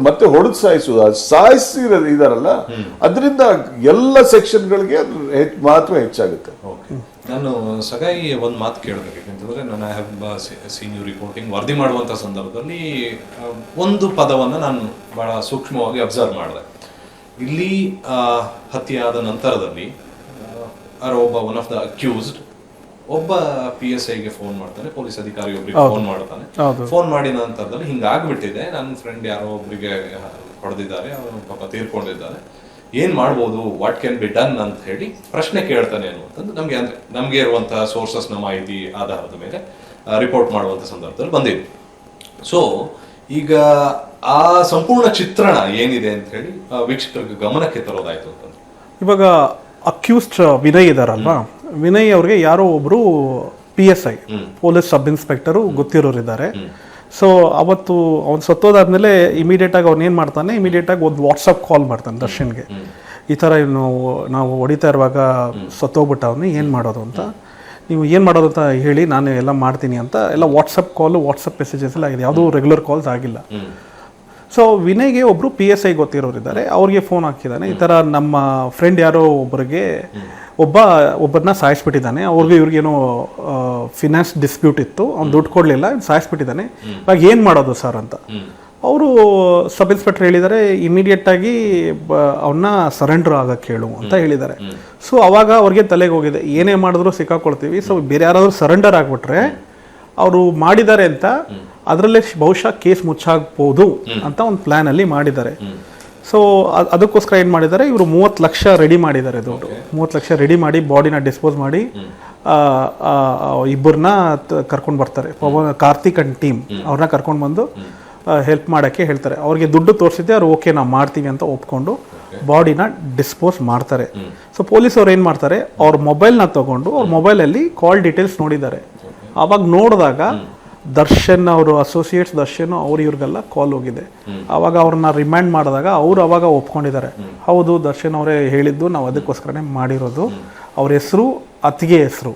ಮತ್ತೆ ಹೊಡೆದು ಸಾಯಿಸಿದಾರಲ್ಲ, ಅದರಿಂದ ಎಲ್ಲ ಸೆಕ್ಷನ್ಗಳಿಗೆ ಮಹತ್ವ ಹೆಚ್ಚಾಗುತ್ತೆ. ನಾನು ಸಗಾಯಿ ಒಂದು ಮಾತು ಕೇಳಬೇಕು, ಯಾಕಂತಂದ್ರೆ ನಾನು I have seen you reporting ವರದಿ ಮಾಡುವಂಥ ಸಂದರ್ಭದಲ್ಲಿ ಒಂದು ಪದವನ್ನು ನಾನು ಬಹಳ ಸೂಕ್ಷ್ಮವಾಗಿ ಅಬ್ಸರ್ವ್ ಮಾಡಿದೆ. ಇಲ್ಲಿ ಹತ್ಯೆಯಾದ ನಂತರದಲ್ಲಿ ಯಾರೋ ಒನ್ ಆಫ್ ದ ಅಕ್ಯೂಸ್ಡ್ ಒಬ್ಬ PSIಗೆ ಫೋನ್ ಮಾಡ್ತಾನೆ, ಪೊಲೀಸ್ ಅಧಿಕಾರಿಯೊಬ್ಬರಿಗೆ ಫೋನ್ ಮಾಡ್ತಾನೆ. ಫೋನ್ ಮಾಡಿದ ನಂತರದಲ್ಲಿ ಹಿಂಗಾಗ್ಬಿಟ್ಟಿದೆ, ನನ್ನ ಫ್ರೆಂಡ್ ಯಾರೋ ಒಬ್ಬರಿಗೆ ಹೊಡೆದಿದ್ದಾರೆ, ಅವರು ಪಾಪ ತೀರ್ಕೊಂಡಿದ್ದಾರೆ, ಏನ್ ಮಾಡ್ಬೋದು, ವಾಟ್ ಕ್ಯಾನ್ ಬಿ ಡನ್ ಅಂತ ಹೇಳಿ ಪ್ರಶ್ನೆ ಕೇಳ್ತಾನೆ ಅನ್ನುವಂಥದ್ದು ನಮ್ಗೆ ಇರುವಂತಹ ಸೋರ್ಸಸ್ ನ ಮಾಹಿತಿ ಆಧಾರದ ಮೇಲೆ ರಿಪೋರ್ಟ್ ಮಾಡುವಂತ ಸಂದರ್ಭದಲ್ಲಿ ಬಂದಿದೆ. ಸೊ ಈಗ ಆ ಸಂಪೂರ್ಣ ಚಿತ್ರಣ ಏನಿದೆ ಅಂತ ಹೇಳಿ ವೀಕ್ಷಕರಿಗೆ ಗಮನಕ್ಕೆ ತರೋದಾಯ್ತು ಅಂತಂದ್ರೆ, ಇವಾಗ ಅಕ್ಯೂಸ್ಡ್ ವಿನಯ್ ಇದಾರಲ್ವಾ, ವಿನಯ್ ಅವ್ರಿಗೆ ಯಾರೋ ಒಬ್ರು PSI ಪೊಲೀಸ್ ಸಬ್ ಇನ್ಸ್ಪೆಕ್ಟರು ಗೊತ್ತಿರೋರು ಇದ್ದಾರೆ. ಸೊ ಅವತ್ತು ಅವ್ನು ಸತ್ತೋದಾದ್ಮೇಲೆ ಇಮಿಡಿಯೇಟ್ ಆಗಿ ಅವ್ನು ಏನು ಮಾಡ್ತಾನೆ, ಇಮಿಡಿಯೇಟ್ ಆಗಿ ಒಂದು ವಾಟ್ಸಪ್ ಕಾಲ್ ಮಾಡ್ತಾನೆ ದರ್ಶನ್ಗೆ, ಈ ಥರ ನಾವು ಹೊಡಿತಾ ಇರುವಾಗ ಸತ್ತೋಗ್ಬಿಟ್ಟ ಅವನು, ಏನು ಮಾಡೋದು ಅಂತ, ನೀವು ಏನು ಮಾಡೋದು ಅಂತ ಹೇಳಿ ನಾನು ಎಲ್ಲ ಮಾಡ್ತೀನಿ ಅಂತ ಎಲ್ಲ ವಾಟ್ಸಪ್ ಕಾಲು ವಾಟ್ಸಪ್ ಮೆಸೇಜಸ್ ಎಲ್ಲ ಆಗಿದೆ, ಯಾವುದೂ ರೆಗ್ಯುಲರ್ ಕಾಲ್ಸ್ ಆಗಿಲ್ಲ. ಸೊ ವಿನಯ್ಗೆ ಒಬ್ರು PSI ಗೊತ್ತಿರೋರು ಇದ್ದಾರೆ, ಅವ್ರಿಗೆ ಫೋನ್ ಹಾಕಿದ್ದಾನೆ, ಈ ಥರ ನಮ್ಮ ಫ್ರೆಂಡ್ ಯಾರೋ ಒಬ್ಬರಿಗೆ ಒಬ್ಬರನ್ನ ಸಾಯಿಸ್ಬಿಟ್ಟಿದ್ದಾನೆ, ಇವ್ರಿಗೇನೋ ಫಿನಾನ್ಸ್ ಡಿಸ್ಪ್ಯೂಟ್ ಇತ್ತು, ಅವ್ನು ದುಡ್ಡು ಕೊಡಲಿಲ್ಲ, ಸಾಯಿಸ್ಬಿಟ್ಟಿದ್ದಾನೆ, ಇವಾಗ ಏನು ಮಾಡೋದು ಸರ್ ಅಂತ. ಅವರು ಸಬ್ ಇನ್ಸ್ಪೆಕ್ಟರ್ ಹೇಳಿದ್ದಾರೆ, ಇಮಿಡಿಯೇಟ್ ಆಗಿ ಅವನ್ನ ಸರೆಂಡರ್ ಆಗಕ್ಕೆ ಹೇಳು ಅಂತ ಹೇಳಿದ್ದಾರೆ. ಸೊ ಅವಾಗ ಅವ್ರಿಗೆ ತಲೆಗೆ ಹೋಗಿದೆ, ಏನೇ ಮಾಡಿದ್ರು ಸಿಕ್ಕಾಕೊಳ್ತೀವಿ, ಸೊ ಬೇರೆ ಯಾರಾದರೂ ಸರೆಂಡರ್ ಆಗಿಬಿಟ್ರೆ ಅವರು ಮಾಡಿದ್ದಾರೆ ಅಂತ ಅದರಲ್ಲೇ ಬಹುಶಃ ಕೇಸ್ ಮುಚ್ಚಾಗ್ಬೋದು ಅಂತ ಒಂದು ಪ್ಲಾನ್ ಅಲ್ಲಿ ಮಾಡಿದ್ದಾರೆ. ಸೊ ಅದಕ್ಕೋಸ್ಕರ ಏನು ಮಾಡಿದ್ದಾರೆ, ಇವರು 30 ಲಕ್ಷ ರೆಡಿ ಮಾಡಿದ್ದಾರೆ, ದುಡ್ಡು 30 ಲಕ್ಷ ರೆಡಿ ಮಾಡಿ ಬಾಡಿನ ಡಿಸ್ಪೋಸ್ ಮಾಡಿ ಇಬ್ಬರನ್ನ ಕರ್ಕೊಂಡು ಬರ್ತಾರೆ, ಕಾರ್ತಿಕ್ ಅಂಡ್ ಟೀಮ್ ಅವ್ರನ್ನ ಕರ್ಕೊಂಡು ಬಂದು ಹೆಲ್ಪ್ ಮಾಡೋಕ್ಕೆ ಹೇಳ್ತಾರೆ. ಅವ್ರಿಗೆ ದುಡ್ಡು ತೋರಿಸಿದ್ದೆ, ಅವ್ರು ಓಕೆ ನಾವು ಮಾಡ್ತೀವಿ ಅಂತ ಒಪ್ಕೊಂಡು ಬಾಡಿನ ಡಿಸ್ಪೋಸ್ ಮಾಡ್ತಾರೆ. ಸೊ ಪೊಲೀಸ್ ಅವ್ರು ಏನು ಮಾಡ್ತಾರೆ, ಅವ್ರ ಮೊಬೈಲ್ನ ತಗೊಂಡು ಅವ್ರ ಮೊಬೈಲಲ್ಲಿ ಕಾಲ್ ಡೀಟೇಲ್ಸ್ ನೋಡಿದ್ದಾರೆ. ಆವಾಗ ನೋಡಿದಾಗ ದರ್ಶನ್ ಅವರು ಅಸೋಸಿಯೇಟ್ಸ್ ದರ್ಶನ್ ಇವ್ರಿಗೆಲ್ಲ ಕಾಲ್ ಹೋಗಿದೆ. ಆವಾಗ ಅವ್ರನ್ನ ರಿಮ್ಯಾಂಡ್ ಮಾಡಿದಾಗ ಅವ್ರು ಅವಾಗ ಒಪ್ಕೊಂಡಿದ್ದಾರೆ, ಹೌದು ದರ್ಶನ್ ಅವರೇ ಹೇಳಿದ್ದು, ನಾವು ಅದಕ್ಕೋಸ್ಕರನೇ ಮಾಡಿರೋದು, ಅವ್ರ ಹೆಸರು ಅತ್ತಿಗೆ ಹೆಸರು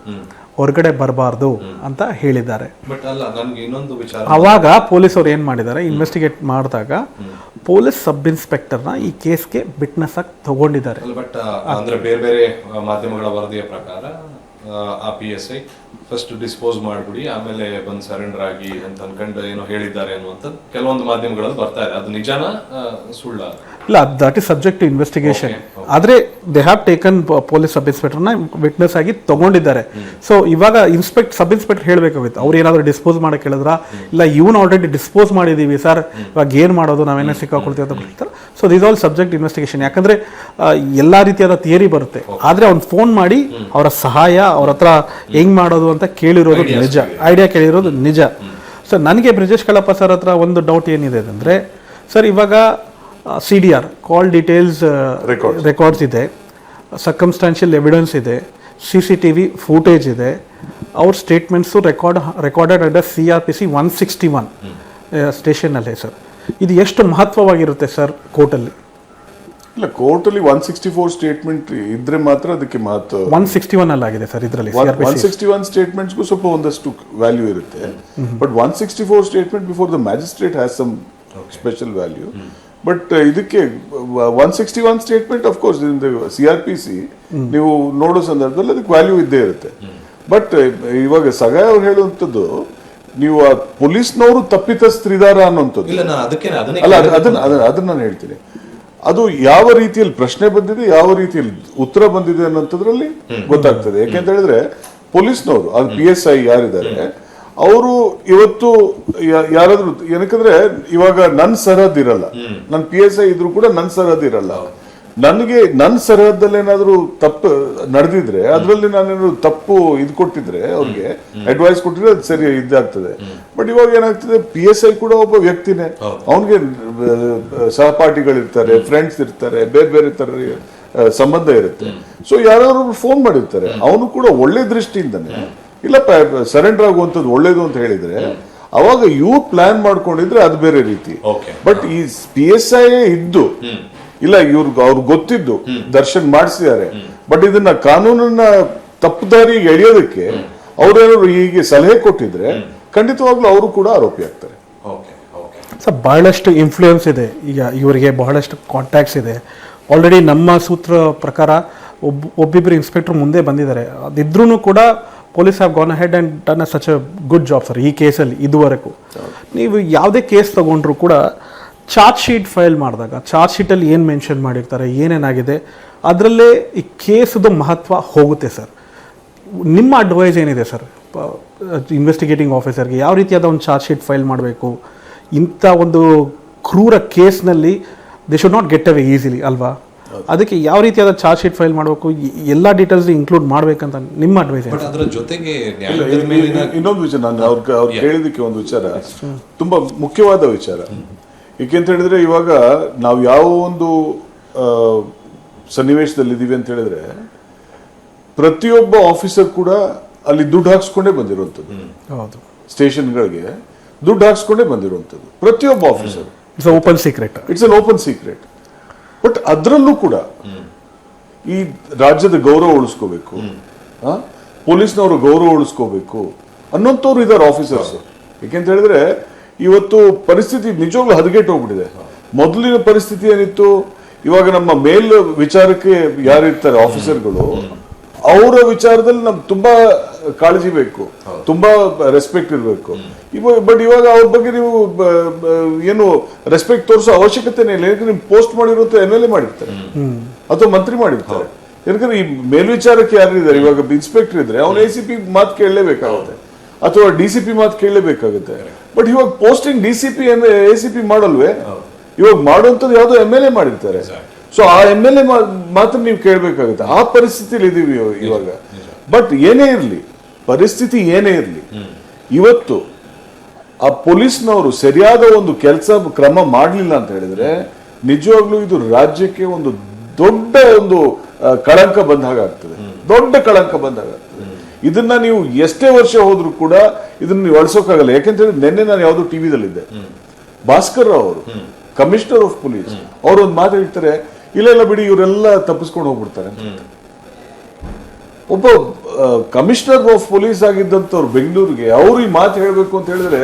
ಹೊರಗಡೆ ಬರಬಾರ್ದು ಅಂತ ಹೇಳಿದ್ದಾರೆ. ಅವಾಗ ಪೊಲೀಸ್ ಅವ್ರು ಏನ್ ಮಾಡಿದ್ದಾರೆ, ಇನ್ವೆಸ್ಟಿಗೇಟ್ ಮಾಡಿದಾಗ ಪೊಲೀಸ್ ಸಬ್ ಇನ್ಸ್ಪೆಕ್ಟರ್ನ ಈ ಕೇಸ್ಗೆ ವಿಟ್ನೆಸ್ ಆಗಿ ತಗೊಂಡಿದ್ದಾರೆ. ಬಟ್ ಅಂದ್ರೆ ಬೇರೆ ಬೇರೆ ಮಾಧ್ಯಮಗಳ ವರದಿಯ ಪ್ರಕಾರ ಆ PSI ಫಸ್ಟ್ ಡಿಸ್ಪೋಸ್ ಮಾಡ್ಬಿಡಿ ಆಮೇಲೆ ಬಂದು ಸರೆಂಡರ್ ಆಗಿ ಅಂತ ಅನ್ಕೊಂಡು ಏನೋ ಹೇಳಿದ್ದಾರೆ ಅನ್ನುವಂಥದ್ದು ಕೆಲವೊಂದು ಮಾಧ್ಯಮಗಳಲ್ಲಿ ಬರ್ತಾ ಇದೆ. ಅದು ನಿಜಾನ ಸುಳ್ಳ? ಇಲ್ಲ, that is subject to investigation. ಆದ್ರೆ they have taken police sub ಇನ್ಸ್ಪೆಕ್ಟರ್ನ ವಿಟ್ನೆಸ್ ಆಗಿ ತಗೊಂಡಿದ್ದಾರೆ. ಸೊ ಇವಾಗ ಸಬ್ ಇನ್ಸ್ಪೆಕ್ಟರ್ ಹೇಳ್ಬೇಕಾಗಿತ್ತು, ಅವ್ರು ಏನಾದ್ರು ಡಿಸ್ಪೋಸ್ ಮಾಡಕ್ಕೆ ಹೇಳಿದ್ರ, ಇಲ್ಲ ಇವನ್ ಆಲ್ರೆಡಿ ಡಿಸ್ಪೋಸ್ ಮಾಡಿದೀವಿ ಸರ್, ಇವಾಗ ಏನ್ ಮಾಡೋದು, ನಾವೇನೇ ಸಿಕ್ಕಾಕೊಳ್ತೀವಿ ಅಂತ ಹೇಳ್ತಾರೆ. So this all subject investigation. ಯಾಕಂದ್ರೆ ಎಲ್ಲಾ ರೀತಿಯಾದ ಥಿಯರಿ ಬರುತ್ತೆ, ಆದ್ರೆ ಅವ್ನು ಫೋನ್ ಮಾಡಿ ಅವರ ಸಹಾಯ ಅವ್ರ ಹತ್ರ ಹೆಂಗ್ ಮಾಡೋದು ಅಂತ ಕೇಳಿರೋದು ನಿಜ, ಐಡಿಯಾ ಕೇಳಿರೋದು ನಿಜ. ಸೊ ನನಗೆ ಬ್ರಿಜೇಶ್ ಕಳಪ್ಪ ಸರ್ ಹತ್ರ ಒಂದು ಡೌಟ್ ಏನಿದೆ ಅಂದ್ರೆ, ಸರ್ ಇವಾಗ CDR ಕಾಲ್ ಡೀಟೇಲ್ಸ್ ರೆಕಾರ್ಡ್ಸ್ ಇದೆ, ಸರ್ಕಮ್ಸ್ಟಾನ್ಷಿಯಲ್ ಎವಿಡೆನ್ಸ್ ಇದೆ, CCTV ಫೂಟೇಜ್ ಇದೆ, ಅವ್ರ ಸ್ಟೇಟ್ಮೆಂಟ್ಸು ರೆಕಾರ್ಡೆಡ್ ಅಂಡರ್ CRPC 161 ಸ್ಟೇಷನಲ್ಲೇ. ಸರ್ ಇದು ಎಷ್ಟು ಮಹತ್ವವಾಗಿರುತ್ತೆ ಸರ್ ಕೋರ್ಟಲ್ಲಿ? ಇಲ್ಲ, ಕೋರ್ಟಲ್ಲಿ 164 ಸ್ಟೇಟ್ಮೆಂಟ್ ಇದ್ರೆ ಮಾತ್ರ ಅದಕ್ಕೆ ಮಹತ್ವ. 161 ಅಲ್ಲಾಗಿದೆ ಸರ್ ಇದರಲ್ಲಿ. 161 ಸ್ಟೇಟ್ಮೆಂಟ್ಸ್ಗೂ ಸ್ವಲ್ಪ ಒಂದಷ್ಟು ವ್ಯಾಲ್ಯೂ ಇರುತ್ತೆ, but 164 statement before the magistrate has some special value. But ಇದಕ್ಕೆ 161 ಸ್ಟೇಟ್ಮೆಂಟ್ ಆಫ್ ಕೋರ್ಸ್ CRPC ನೀವು ನೋಡೋ ಸಂದರ್ಭದಲ್ಲಿ ಅದಕ್ಕೆ ವ್ಯಾಲ್ಯೂ ಇದ್ದೇ ಇರುತ್ತೆ. ಬಟ್ ಇವಾಗ ಸಗಾಯ್ ಅವ್ರು ಹೇಳುವಂಥದ್ದು, ನೀವು ಆ ಪೊಲೀಸ್ನವರು ತಪ್ಪಿತಸ್ಥರಿದಾರ ಅನ್ನುವಂಥದ್ದು ಅಲ್ಲ, ಅದನ್ನ ನಾನು ಹೇಳ್ತೀನಿ. ಅದು ಯಾವ ರೀತಿಯಲ್ಲಿ ಪ್ರಶ್ನೆ ಬಂದಿದೆ, ಯಾವ ರೀತಿಯಲ್ಲಿ ಉತ್ತರ ಬಂದಿದೆ ಅನ್ನೋಂಥದ್ರಲ್ಲಿ ಗೊತ್ತಾಗ್ತದೆ. ಯಾಕೆಂತ ಹೇಳಿದ್ರೆ ಪೊಲೀಸ್ನವರು ಅದು PSI ಯಾರಿದ್ದಾರೆ ಅವರು ಇವತ್ತು ಯಾರಾದ್ರೂ, ಏನಕ್ಕಂದ್ರೆ ಇವಾಗ ನನ್ನ ಸರಹದ್ ಇರಲ್ಲ, ನನ್ನ PSI ಇದ್ರು ಕೂಡ ನನ್ನ ಸರಹದ್ ಇರಲ್ಲ. ನನಗೆ ನನ್ನ ಸರಹದ್ದಲ್ಲಿ ಏನಾದ್ರು ತಪ್ಪು ನಡೆದಿದ್ರೆ, ಅದರಲ್ಲಿ ನಾನೇನಾದ್ರು ತಪ್ಪು ಇದು ಕೊಟ್ಟಿದ್ರೆ, ಅವ್ರಿಗೆ ಅಡ್ವೈಸ್ ಕೊಟ್ಟಿದ್ರೆ ಅದು ಸರಿ ಇದಾಗ್ತದೆ. ಬಟ್ ಇವಾಗ ಏನಾಗ್ತದೆ, PSI ಕೂಡ ಒಬ್ಬ ವ್ಯಕ್ತಿನೇ, ಅವನಿಗೆ ಸಹಪಾಠಿಗಳಿರ್ತಾರೆ, ಫ್ರೆಂಡ್ಸ್ ಇರ್ತಾರೆ, ಬೇರೆ ಬೇರೆ ತರ ಸಂಬಂಧ ಇರುತ್ತೆ. ಸೊ ಯಾರಾದ್ರೂ ಫೋನ್ ಮಾಡಿರ್ತಾರೆ, ಅವನು ಕೂಡ ಒಳ್ಳೆ ದೃಷ್ಟಿಯಿಂದನೇ ಇಲ್ಲಪ್ಪ ಸರೆಂಡರ್ ಆಗುವಂಥದ್ದು ಒಳ್ಳೇದು ಅಂತ ಹೇಳಿದ್ರೆ, ಅವಾಗ ಇವ್ರು ಪ್ಲಾನ್ ಮಾಡ್ಕೊಂಡಿದ್ರೆ ಅದು ಬೇರೆ ರೀತಿ. ಬಟ್ ಈ PSI ಇದ್ದು ಇಲ್ಲ, ಅವ್ರಿಗೆ ಗೊತ್ತಿದ್ದು ದರ್ಶನ್ ಮಾಡಿಸಿದ್ದಾರೆ, ಬಟ್ ಇದನ್ನ ಕಾನೂನನ್ನ ತಪ್ಪುದಾರಿಗೆ ಎಳೆಯೋದಕ್ಕೆ ಅವ್ರೇನಾದ್ರು ಹೀಗೆ ಸಲಹೆ ಕೊಟ್ಟಿದ್ರೆ ಖಂಡಿತವಾಗ್ಲೂ ಅವರು ಕೂಡ ಆರೋಪಿ ಆಗ್ತಾರೆ. ಸರ್ ಬಹಳಷ್ಟು ಇನ್ಫ್ಲೂಯೆನ್ಸ್ ಇದೆ, ಈಗ ಇವರಿಗೆ ಬಹಳಷ್ಟು ಕಾಂಟ್ಯಾಕ್ಟ್ಸ್ ಇದೆ. ಆಲ್ರೆಡಿ ನಮ್ಮ ಸೂತ್ರ ಪ್ರಕಾರ ಒಬ್ಬಿಬ್ಬರು ಇನ್ಸ್ಪೆಕ್ಟರ್ ಮುಂದೆ ಬಂದಿದ್ದಾರೆ. ಅದಿದ್ರೂ ಕೂಡ police have gone ahead and done such a good job sir ಈ ಕೇಸಲ್ಲಿ. ಇದುವರೆಗೂ ನೀವು ಯಾವುದೇ ಕೇಸ್ ತಗೊಂಡ್ರು ಕೂಡ ಚಾರ್ಜ್ ಶೀಟ್ ಫೈಲ್ ಮಾಡಿದಾಗ ಚಾರ್ಜ್ ಶೀಟಲ್ಲಿ ಏನು ಮೆನ್ಷನ್ ಮಾಡಿರ್ತಾರೆ, ಏನೇನಾಗಿದೆ, ಅದರಲ್ಲೇ ಈ ಕೇಸದ ಮಹತ್ವ ಹೋಗುತ್ತೆ ಸರ್. ನಿಮ್ಮ ಅಡ್ವೈಸ್ ಏನಿದೆ ಸರ್ ಇನ್ವೆಸ್ಟಿಗೇಟಿಂಗ್ ಆಫೀಸರ್ಗೆ? ಯಾವ ರೀತಿಯಾದ ಒಂದು ಚಾರ್ಜ್ ಶೀಟ್ ಫೈಲ್ ಮಾಡಬೇಕು ಇಂಥ ಒಂದು ಕ್ರೂರ ಕೇಸ್ನಲ್ಲಿ? They should not get away easily ಅಲ್ವಾ? ಅದಕ್ಕೆ ಯಾವ ರೀತಿಯಾದ ಚಾರ್ಜ್ ಶೀಟ್ ಫೈಲ್ ಮಾಡಬೇಕು, ಎಲ್ಲ ಡೀಟೇಲ್ಸ್ ಇನ್ಕ್ಲೂಡ್ ಮಾಡ್ಬೇಕಂತ ನಿಮ್ಮ ಅಡ್ವೈಸ್? ಬಟ್ ಅದರ ಜೊತೆಗೆ ಇನ್ನೊಂದು ವಿಚಾರ, ನಾನು ಅವ್ರು ಕೇಳಿದಕ್ಕೆ ಒಂದು ವಿಚಾರ ತುಂಬಾ ಮುಖ್ಯವಾದ ವಿಚಾರ. ಏಕೆಂತ ಹೇಳಿದ್ರೆ ಇವಾಗ ನಾವು ಯಾವ ಒಂದು ಸನ್ನಿವೇಶದಲ್ಲಿ ಇದೀವಿ ಅಂತ ಹೇಳಿದ್ರೆ, ಪ್ರತಿಯೊಬ್ಬ ಆಫೀಸರ್ ಕೂಡ ಅಲ್ಲಿ ದುಡ್ಡು ಹಾಕ್ಸ್ಕೊಂಡೇ ಬಂದಿರುವಂಥದ್ದು. ಹೌದು, ಸ್ಟೇಷನ್ಗಳಿಗೆ ದುಡ್ಡು ಹಾಕ್ಸ್ಕೊಂಡೇ ಬಂದಿರುವಂಥದ್ದು ಪ್ರತಿಯೊಬ್ಬ officer. It's open secret. It's an open secret. But ಅದರಲ್ಲೂ ಕೂಡ ಈ ರಾಜ್ಯದ ಗೌರವ ಉಳಿಸ್ಕೋಬೇಕು, ಪೊಲೀಸ್ನವರು ಗೌರವ ಉಳಿಸ್ಕೋಬೇಕು ಅನ್ನೋಂಥವ್ರು ಇದ್ದಾರೆ ಆಫೀಸರ್ಸ್. ಯಾಕೆಂತ ಹೇಳಿದ್ರೆ ಇವತ್ತು ಪರಿಸ್ಥಿತಿ ನಿಜವಾಗ್ಲೂ ಹದಗೆಟ್ಟು ಹೋಗ್ಬಿಟ್ಟಿದೆ. ಮೊದಲಿನ ಪರಿಸ್ಥಿತಿ ಏನಿತ್ತು, ಇವಾಗ ನಮ್ಮ ಮೇಲ್ ವಿಚಾರಕ್ಕೆ ಯಾರಿರ್ತಾರೆ ಆಫೀಸರ್ಗಳು, ಅವರ ವಿಚಾರದಲ್ಲಿ ನಮ್ಗೆ ತುಂಬಾ ಕಾಳಜಿ ಬೇಕು, ತುಂಬಾ ರೆಸ್ಪೆಕ್ಟ್ ಇರಬೇಕು. ಬಟ್ ಇವಾಗ ಅವ್ರ ಬಗ್ಗೆ ನೀವು ಏನು ರೆಸ್ಪೆಕ್ಟ್ ತೋರಿಸೋ ಅವಶ್ಯಕತೆನೇ ಇಲ್ಲ. ಯಾಕಂದ್ರೆ ನಿಮ್ ಪೋಸ್ಟ್ ಮಾಡಿರುವಂತ MLA ಮಾಡಿರ್ತಾರೆ ಅಥವಾ ಮಂತ್ರಿ ಮಾಡಿರ್ತಾರೆ. ಯಾಕಂದ್ರೆ ಈ ಮೇಲ್ವಿಚಾರಕ್ಕೆ ಯಾರಿದ್ದಾರೆ, ಇವಾಗ ಇನ್ಸ್ಪೆಕ್ಟರ್ ಇದ್ರೆ ಅವ್ನು ACP ಮಾತು ಕೇಳಲೇಬೇಕಾಗುತ್ತೆ ಅಥವಾ DCP ಮಾತು ಕೇಳಲೇಬೇಕಾಗುತ್ತೆ. ಬಟ್ ಇವಾಗ ಪೋಸ್ಟಿಂಗ್ DCP ACP ಮಾಡಲ್ವೇ? ಇವಾಗ ಮಾಡುವಂಥದ್ದು ಯಾವುದೋ MLA ಮಾಡಿರ್ತಾರೆ. ಸೊ ಆ MLA ಮಾತ್ರ ನೀವು ಕೇಳಬೇಕಾಗುತ್ತೆ. ಆ ಪರಿಸ್ಥಿತಿಲಿ ಇದೀವಿ ಇವಾಗ. ಬಟ್ ಏನೇ ಇರಲಿ, ಪರಿಸ್ಥಿತಿ ಏನೇ ಇರಲಿ, ಇವತ್ತು ಆ ಪೊಲೀಸ್ನವರು ಸರಿಯಾದ ಒಂದು ಕೆಲಸ ಕ್ರಮ ಮಾಡಲಿಲ್ಲ ಅಂತ ಹೇಳಿದ್ರೆ ನಿಜವಾಗ್ಲೂ ಇದು ರಾಜ್ಯಕ್ಕೆ ಒಂದು ದೊಡ್ಡ ಒಂದು ಕಳಂಕ ಬಂದ ಹಾಗಾಗ್ತದೆ, ದೊಡ್ಡ ಕಳಂಕ ಬಂದ ಹಾಗಾಗ್ತದೆ. ಇದನ್ನ ನೀವು ಎಷ್ಟೇ ವರ್ಷ ಹೋದ್ರೂ ಕೂಡ ಇದನ್ನ ನೀವು ಅಳಿಸೋಕ್ಕಾಗಲ್ಲ. ಯಾಕೆಂತ ಹೇಳಿದ್ರೆ ನಿನ್ನೆ ನಾನು ಯಾವುದೋ ಟಿವಿದಲ್ಲಿದ್ದೆ, ಭಾಸ್ಕರ್ ರಾವ್ ಅವರು, ಕಮಿಷನರ್ ಆಫ್ ಪೊಲೀಸ್, ಅವರು ಒಂದು ಮಾತು ಹೇಳ್ತಾರೆ, ಇಲ್ಲ ಬಿಡಿ ಇವರೆಲ್ಲ ತಪ್ಪಿಸ್ಕೊಂಡು ಹೋಗ್ಬಿಡ್ತಾರೆ. ಒಬ್ಬ ಕಮಿಷನರ್ ಆಫ್ ಪೊಲೀಸ್ ಆಗಿದ್ದಂಥವ್ರು ಬೆಂಗಳೂರಿಗೆ ಅವ್ರು ಈ ಮಾತು ಹೇಳ್ಬೇಕು ಅಂತ ಹೇಳಿದ್ರೆ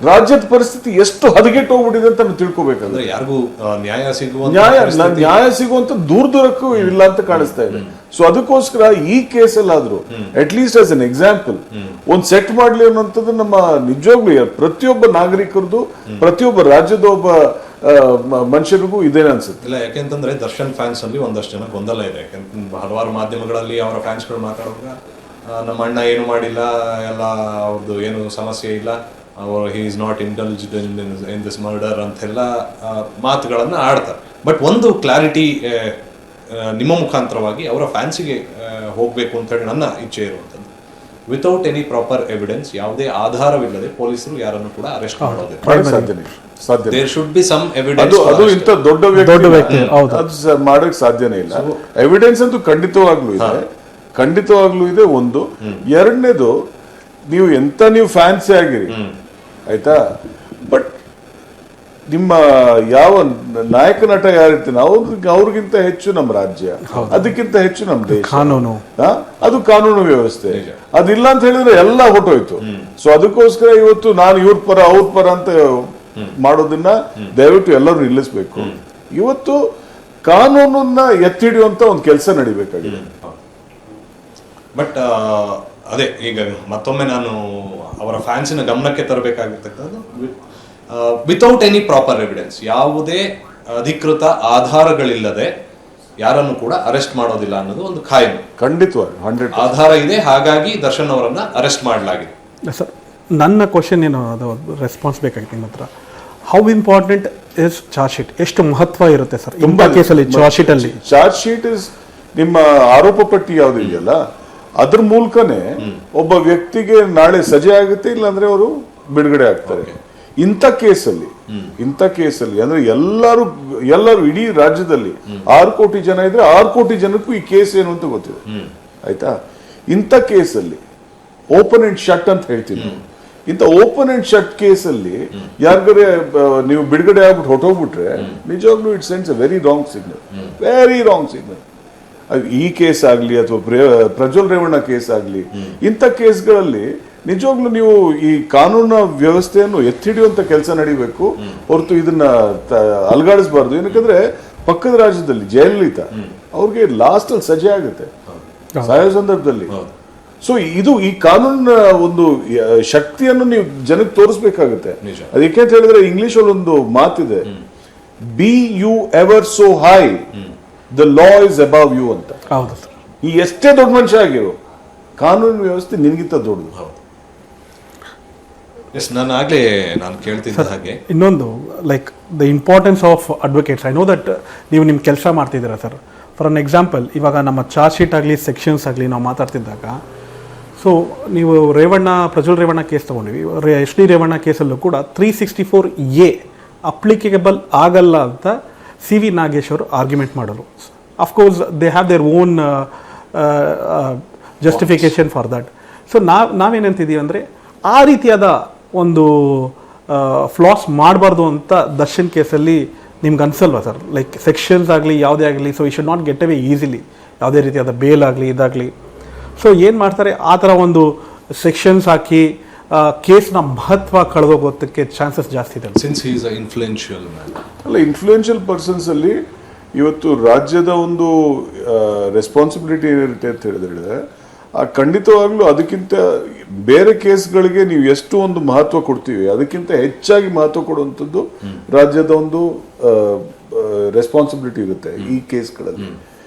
ರಾಜ್ಯದ ಪರಿಸ್ಥಿತಿ ಎಷ್ಟು ಹದಗೆಟ್ಟು ಹೋಗ್ಬಿಟ್ಟಿದೆ ಅಂತ ನಾವು ತಿಳ್ಕೊಬೇಕಂದ್ರೆ ಯಾರಿಗೂ ನ್ಯಾಯ ಸಿಗುವಂತ ದೂರಕ್ಕೂ ಇಲ್ಲ ಅಂತ ಕಾಣಿಸ್ತಾ ಇದೆ. ಸೊ ಅದಕ್ಕೋಸ್ಕರ ಈ ಕೇಸಲ್ಲಾದ್ರೂ at least as an example ಒಂದ್ ಸೆಟ್ ಮಾಡ್ಲಿ ಅನ್ನೋಂಥದ್ದು ನಮ್ಮ ನಿಜವಾಗ್ಲೂ ಪ್ರತಿಯೊಬ್ಬ ನಾಗರಿಕರದು, ಪ್ರತಿಯೊಬ್ಬ ರಾಜ್ಯದ ಒಬ್ಬ ಮನುಷ್ಯರಿಗೂ ಇದೇನೆ ಅನ್ಸುತ್ತೆ. ಇಲ್ಲ, ಯಾಕೆಂತಂದ್ರೆ ದರ್ಶನ್ ಫ್ಯಾನ್ಸ್ ಅಲ್ಲಿ ಒಂದಷ್ಟು ಜನ ಗೊಂದಲ ಇದೆ. ಯಾಕೆಂತಂದ್ರೆ ಹಲವಾರು ಮಾಧ್ಯಮಗಳಲ್ಲಿ ಅವರ ಫ್ಯಾನ್ಸ್ ಗಳು ಮಾತಾಡುವಾಗ ನಮ್ಮ ಅಣ್ಣ ಏನು ಮಾಡಿಲ್ಲ, ಎಲ್ಲ ಅವ್ರದ್ದು ಏನು ಸಮಸ್ಯೆ ಇಲ್ಲ, ಅವರು he is not intelligent in this murder ಅಂತೆಲ್ಲ ಮಾತುಗಳನ್ನ ಆಡ್ತಾರೆ. ಬಟ್ ಒಂದು ಕ್ಲಾರಿಟಿ ನಿಮ್ಮ ಮುಖಾಂತರವಾಗಿ ಅವರ ಫ್ಯಾನ್ಸಿಗೆ ಹೋಗ್ಬೇಕು ಅಂತ ಹೇಳಿ ನನ್ನ ಇಚ್ಛೆ ಇರುವಂಥದ್ದು. ವಿತೌಟ್ ಎನಿ ಪ್ರಾಪರ್ ಎವಿಡೆನ್ಸ್, ಯಾವುದೇ ಆಧಾರವಿಲ್ಲದೆ ಪೊಲೀಸರು ಯಾರನ್ನು ಕೂಡ ಅರೆಸ್ಟ್ ಮಾಡೋದಿಲ್ಲ. There should be some evidence. ಅದು ಇಂಥ ದೊಡ್ಡ ವ್ಯಕ್ತಿ ಅದು ಮಾಡಕ್ ಸಾಧ್ಯನೇ ಇಲ್ಲ. ಎವಿಡೆನ್ಸ್ ಅಂತೂ ಖಂಡಿತವಾಗ್ಲೂ ಇದೆ ಒಂದು. ಎರಡನೇದು, ನೀವು ನೀವು ಫ್ಯಾನ್ಸಿ ಆಗಿರಿ ಆಯ್ತಾ, ಬಟ್ ನಿಮ್ಮ ಯಾವ ನಾಯಕ ನಟ ಯಾರಿರ್ತೀನಿ ಅವ್ರಿಗಿಂತ ಹೆಚ್ಚು ನಮ್ಮ ರಾಜ್ಯ, ಅದಕ್ಕಿಂತ ಹೆಚ್ಚು ನಮ್ಮ ದೇಶ, ಅದು ಕಾನೂನು ವ್ಯವಸ್ಥೆ. ಅದಿಲ್ಲ ಅಂತ ಹೇಳಿದ್ರೆ ಎಲ್ಲ ಹೊಟ್ಟೋಯ್ತು. ಸೊ ಅದಕ್ಕೋಸ್ಕರ ಇವತ್ತು ನಾನು ಇವ್ರ ಪರ ಅವ್ರ ಪರ ಅಂತ ಮಾಡೋದನ್ನ ದಯವಿಟ್ಟು ಎಲ್ಲರೂ ನಿಲ್ಲಿಸ್ಬೇಕು. ಇವತ್ತು ಕಾನೂನನ್ನ ಎತ್ತಿ ಹಿಡಿಯುವಂತ ಒಂದು ಕೆಲಸ ನಡಿಬೇಕಾಗಿದೆ. ಬಟ್ ಅದೇ ಈಗ ಮತ್ತೊಮ್ಮೆ ನಾನು ಅವರ ಫ್ಯಾನ್ಸಿನ ಗಮನಕ್ಕೆ ತರಬೇಕಾಗಿರ್ತಕ್ಕಂಥದ್ದು, ವಿತೌಟ್ ಎನಿ ಪ್ರಾಪರ್ ಎವಿಡೆನ್ಸ್, ಯಾವುದೇ ಅಧಿಕೃತ ಆಧಾರಗಳಿಲ್ಲದೆ ಯಾರನ್ನು ಕೂಡ ಅರೆಸ್ಟ್ ಮಾಡೋದಿಲ್ಲ ಅನ್ನೋದು ಒಂದು ಖಾಯಂ. ಖಂಡಿತವಾಗಿ 100% ಆಧಾರ ಇದೆ, ಹಾಗಾಗಿ ದರ್ಶನ್ ಅವರನ್ನ ಅರೆಸ್ಟ್ ಮಾಡಲಾಗಿದೆ. ಸರ್, ನನ್ನ ಕ್ವಶನ್ ಏನು, ಅದು ರೆಸ್ಪಾನ್ಸ್ ಬೇಕಾಗಿತ್ತು ನಿಮ್ಮ ಹತ್ರ. How important is charge sheet? ಎಷ್ಟು ಮಹತ್ವ ಇರುತ್ತೆ ಸರ್ ತುಂಬಾ ಕೇಸಲ್ಲಿ ಚಾರ್ಜ್ ಶೀಟ್ ಅಲ್ಲಿ? ಚಾರ್ಜ್ ಶೀಟ್ ಇಸ್ ನಿಮ್ಮ ಆರೋಪ ಪಟ್ಟಿ ಯಾವ್ದು ಇದೆಯಲ್ಲ, ಅದ್ರ ಮೂಲಕನೇ ಒಬ್ಬ ವ್ಯಕ್ತಿಗೆ ನಾಳೆ ಸಜೆ ಆಗುತ್ತೆ, ಇಲ್ಲಾಂದ್ರೆ ಅವರು ಬಿಡುಗಡೆ ಆಗ್ತಾರೆ. ಇಂಥ ಕೇಸಲ್ಲಿ ಅಂದ್ರೆ ಎಲ್ಲರೂ ಇಡೀ ರಾಜ್ಯದಲ್ಲಿ 6 ಕೋಟಿ ಜನ ಇದ್ರೆ 6 ಕೋಟಿ ಜನಕ್ಕೂ ಈ ಕೇಸ್ ಏನು ಅಂತ ಗೊತ್ತಿದೆ ಆಯ್ತಾ. ಇಂಥ ಕೇಸಲ್ಲಿ ಓಪನ್ ಅಂಡ್ ಶಟ್ ಅಂತ ಹೇಳ್ತೀನಿ. ಇಂಥ ಓಪನ್ ಅಂಡ್ ಶಟ್ ಕೇಸಲ್ಲಿ ಯಾರಿಗಾರೆ ನೀವು ಬಿಡುಗಡೆ ಆಗ್ಬಿಟ್ಟು ಹೊಟ್ಟೋಗ್ಬಿಟ್ರೆ ನಿಜವಾಗ್ಲೂ it sends a very wrong signal. ಈ ಕೇಸ್ ಆಗ್ಲಿ ಅಥವಾ ಪ್ರಜ್ವಲ್ ರೇವಣ್ಣ ಕೇಸ್ ಆಗ್ಲಿ, ಇಂಥ ಕೇಸ್ಗಳಲ್ಲಿ ನಿಜವಾಗ್ಲೂ ನೀವು ಈ ಕಾನೂನು ವ್ಯವಸ್ಥೆಯನ್ನು ಎತ್ತಿಡಿಯುವಂತ ಕೆಲಸ ನಡಿಬೇಕು ಹೊರತು ಇದನ್ನ ಅಲ್ಗಾಡಿಸಬಾರ್ದು. ಏನಕ್ಕಂದ್ರೆ ಪಕ್ಕದ ರಾಜ್ಯದಲ್ಲಿ ಜಯಲಲಿತಾ ಅವ್ರಿಗೆ ಲಾಸ್ಟ್ ಅಲ್ಲಿ ಸಜೆ ಆಗುತ್ತೆ ಸಾಯೋ ಸಂದರ್ಭದಲ್ಲಿ. ಸೊ ಇದು ಈ ಕಾನೂನಿನ ಒಂದು ಶಕ್ತಿಯನ್ನು ನೀವು ಜನಕ್ಕೆ ತೋರಿಸ್ಬೇಕಾಗುತ್ತೆ. ನಿಜ. ಅದಕ್ಕೆ ಅಂತ ಹೇಳಿದ್ರೆ ಇಂಗ್ಲಿಷ್ ಅಲ್ಲಿ ಒಂದು ಮಾತಿದೆ, be you ever so high the law is above you ಅಂತ. ಹೌದು ಸರ್. ಈ ಎಷ್ಟೇ ದೊಡ್ಡ ಮನುಷ್ಯ ಆಗಿರೋ ಕಾನೂನು ವ್ಯವಸ್ಥೆ ನಿನ್ಗಿಂತ ದೊಡ್ಡದು. ಹೌದು. ಎಸ್, ನಾನು ಕೇಳ್ತಿದ್ದ ಹಾಗೆ ಇನ್ನೊಂದು like the importance of advocates. I know that ನೀವು ನಿಮ್ಮ ಕೆಲಸ ಮಾಡ್ತಿದ್ದೀರಾ ಸರ್. ಫಾರ್ ಅನ್ ಎಕ್ಸಾಂಪಲ್, ಇವಾಗ ನಮ್ಮ ಚಾರ್ಜ್ ಶೀಟ್ ಆಗಲಿ ಸೆಕ್ಷನ್ಸ್ ಆಗಲಿ ನಾವು ಮಾತಾಡ್ತಿದ್ದಾಗ, ಸೊ ನೀವು ಪ್ರಜ್ವಲ್ ರೇವಣ್ಣ ಕೇಸ್ ತೊಗೊಂಡಿವಿ. ಎಚ್ ಡಿ ರೇವಣ್ಣ ಕೇಸಲ್ಲೂ ಕೂಡ 364A ಅಪ್ಲಿಕೇಬಲ್ ಆಗಲ್ಲ ಅಂತ CV ನಾಗೇಶ್ ಅವರು ಆರ್ಗ್ಯುಮೆಂಟ್ ಮಾಡೋರು. Of course they have their own justification for that. So ನಾವೇನಂತಿದ್ದೀವಿ ಅಂದರೆ ಆ ರೀತಿಯಾದ ಒಂದು ಫ್ಲಾಸ್ ಮಾಡಬಾರ್ದು ಅಂತ ದರ್ಶನ್ ಕೇಸಲ್ಲಿ ನಿಮ್ಗೆ ಅನ್ಸಲ್ವಾ ಸರ್? ಲೈಕ್ ಸೆಕ್ಷನ್ಸ್ ಆಗಲಿ ಯಾವುದೇ ಆಗಲಿ, so you should not get away easily, ಯಾವುದೇ ರೀತಿಯಾದ ಬೇಲ್ ಆಗಲಿ ಇದಾಗಲಿ. ಸೊ ಏನು ಮಾಡ್ತಾರೆ, ಆ ಥರ ಒಂದು ಸೆಕ್ಷನ್ಸ್ ಹಾಕಿ ಕೇಸ್ನ ಮಹತ್ವ ಕಳೆದೋಗೋದಕ್ಕೆ ಚಾನ್ಸಸ್ ಜಾಸ್ತಿ ಇದೆ. Since he is influential man. ಅಲ್ಲ, ಇನ್ಫ್ಲೂಯೆನ್ಷಿಯಲ್ ಪರ್ಸನ್ಸ್ ಅಲ್ಲಿ ಇವತ್ತು ರಾಜ್ಯದ ಒಂದು ರೆಸ್ಪಾನ್ಸಿಬಿಲಿಟಿ ಏನಿರುತ್ತೆ ಅಂತ ಹೇಳಿದ್ರೆ, ಖಂಡಿತವಾಗ್ಲೂ ಅದಕ್ಕಿಂತ ಬೇರೆ ಕೇಸ್ಗಳಿಗೆ ನೀವು ಎಷ್ಟು ಒಂದು ಮಹತ್ವ ಕೊಡ್ತೀವಿ, ಅದಕ್ಕಿಂತ ಹೆಚ್ಚಾಗಿ ಮಹತ್ವ ಕೊಡುವಂಥದ್ದು ರಾಜ್ಯದ ಒಂದು ರೆಸ್ಪಾನ್ಸಿಬಿಲಿಟಿ ಇರುತ್ತೆ ಈ ಕೇಸ್ಗಳಲ್ಲಿ.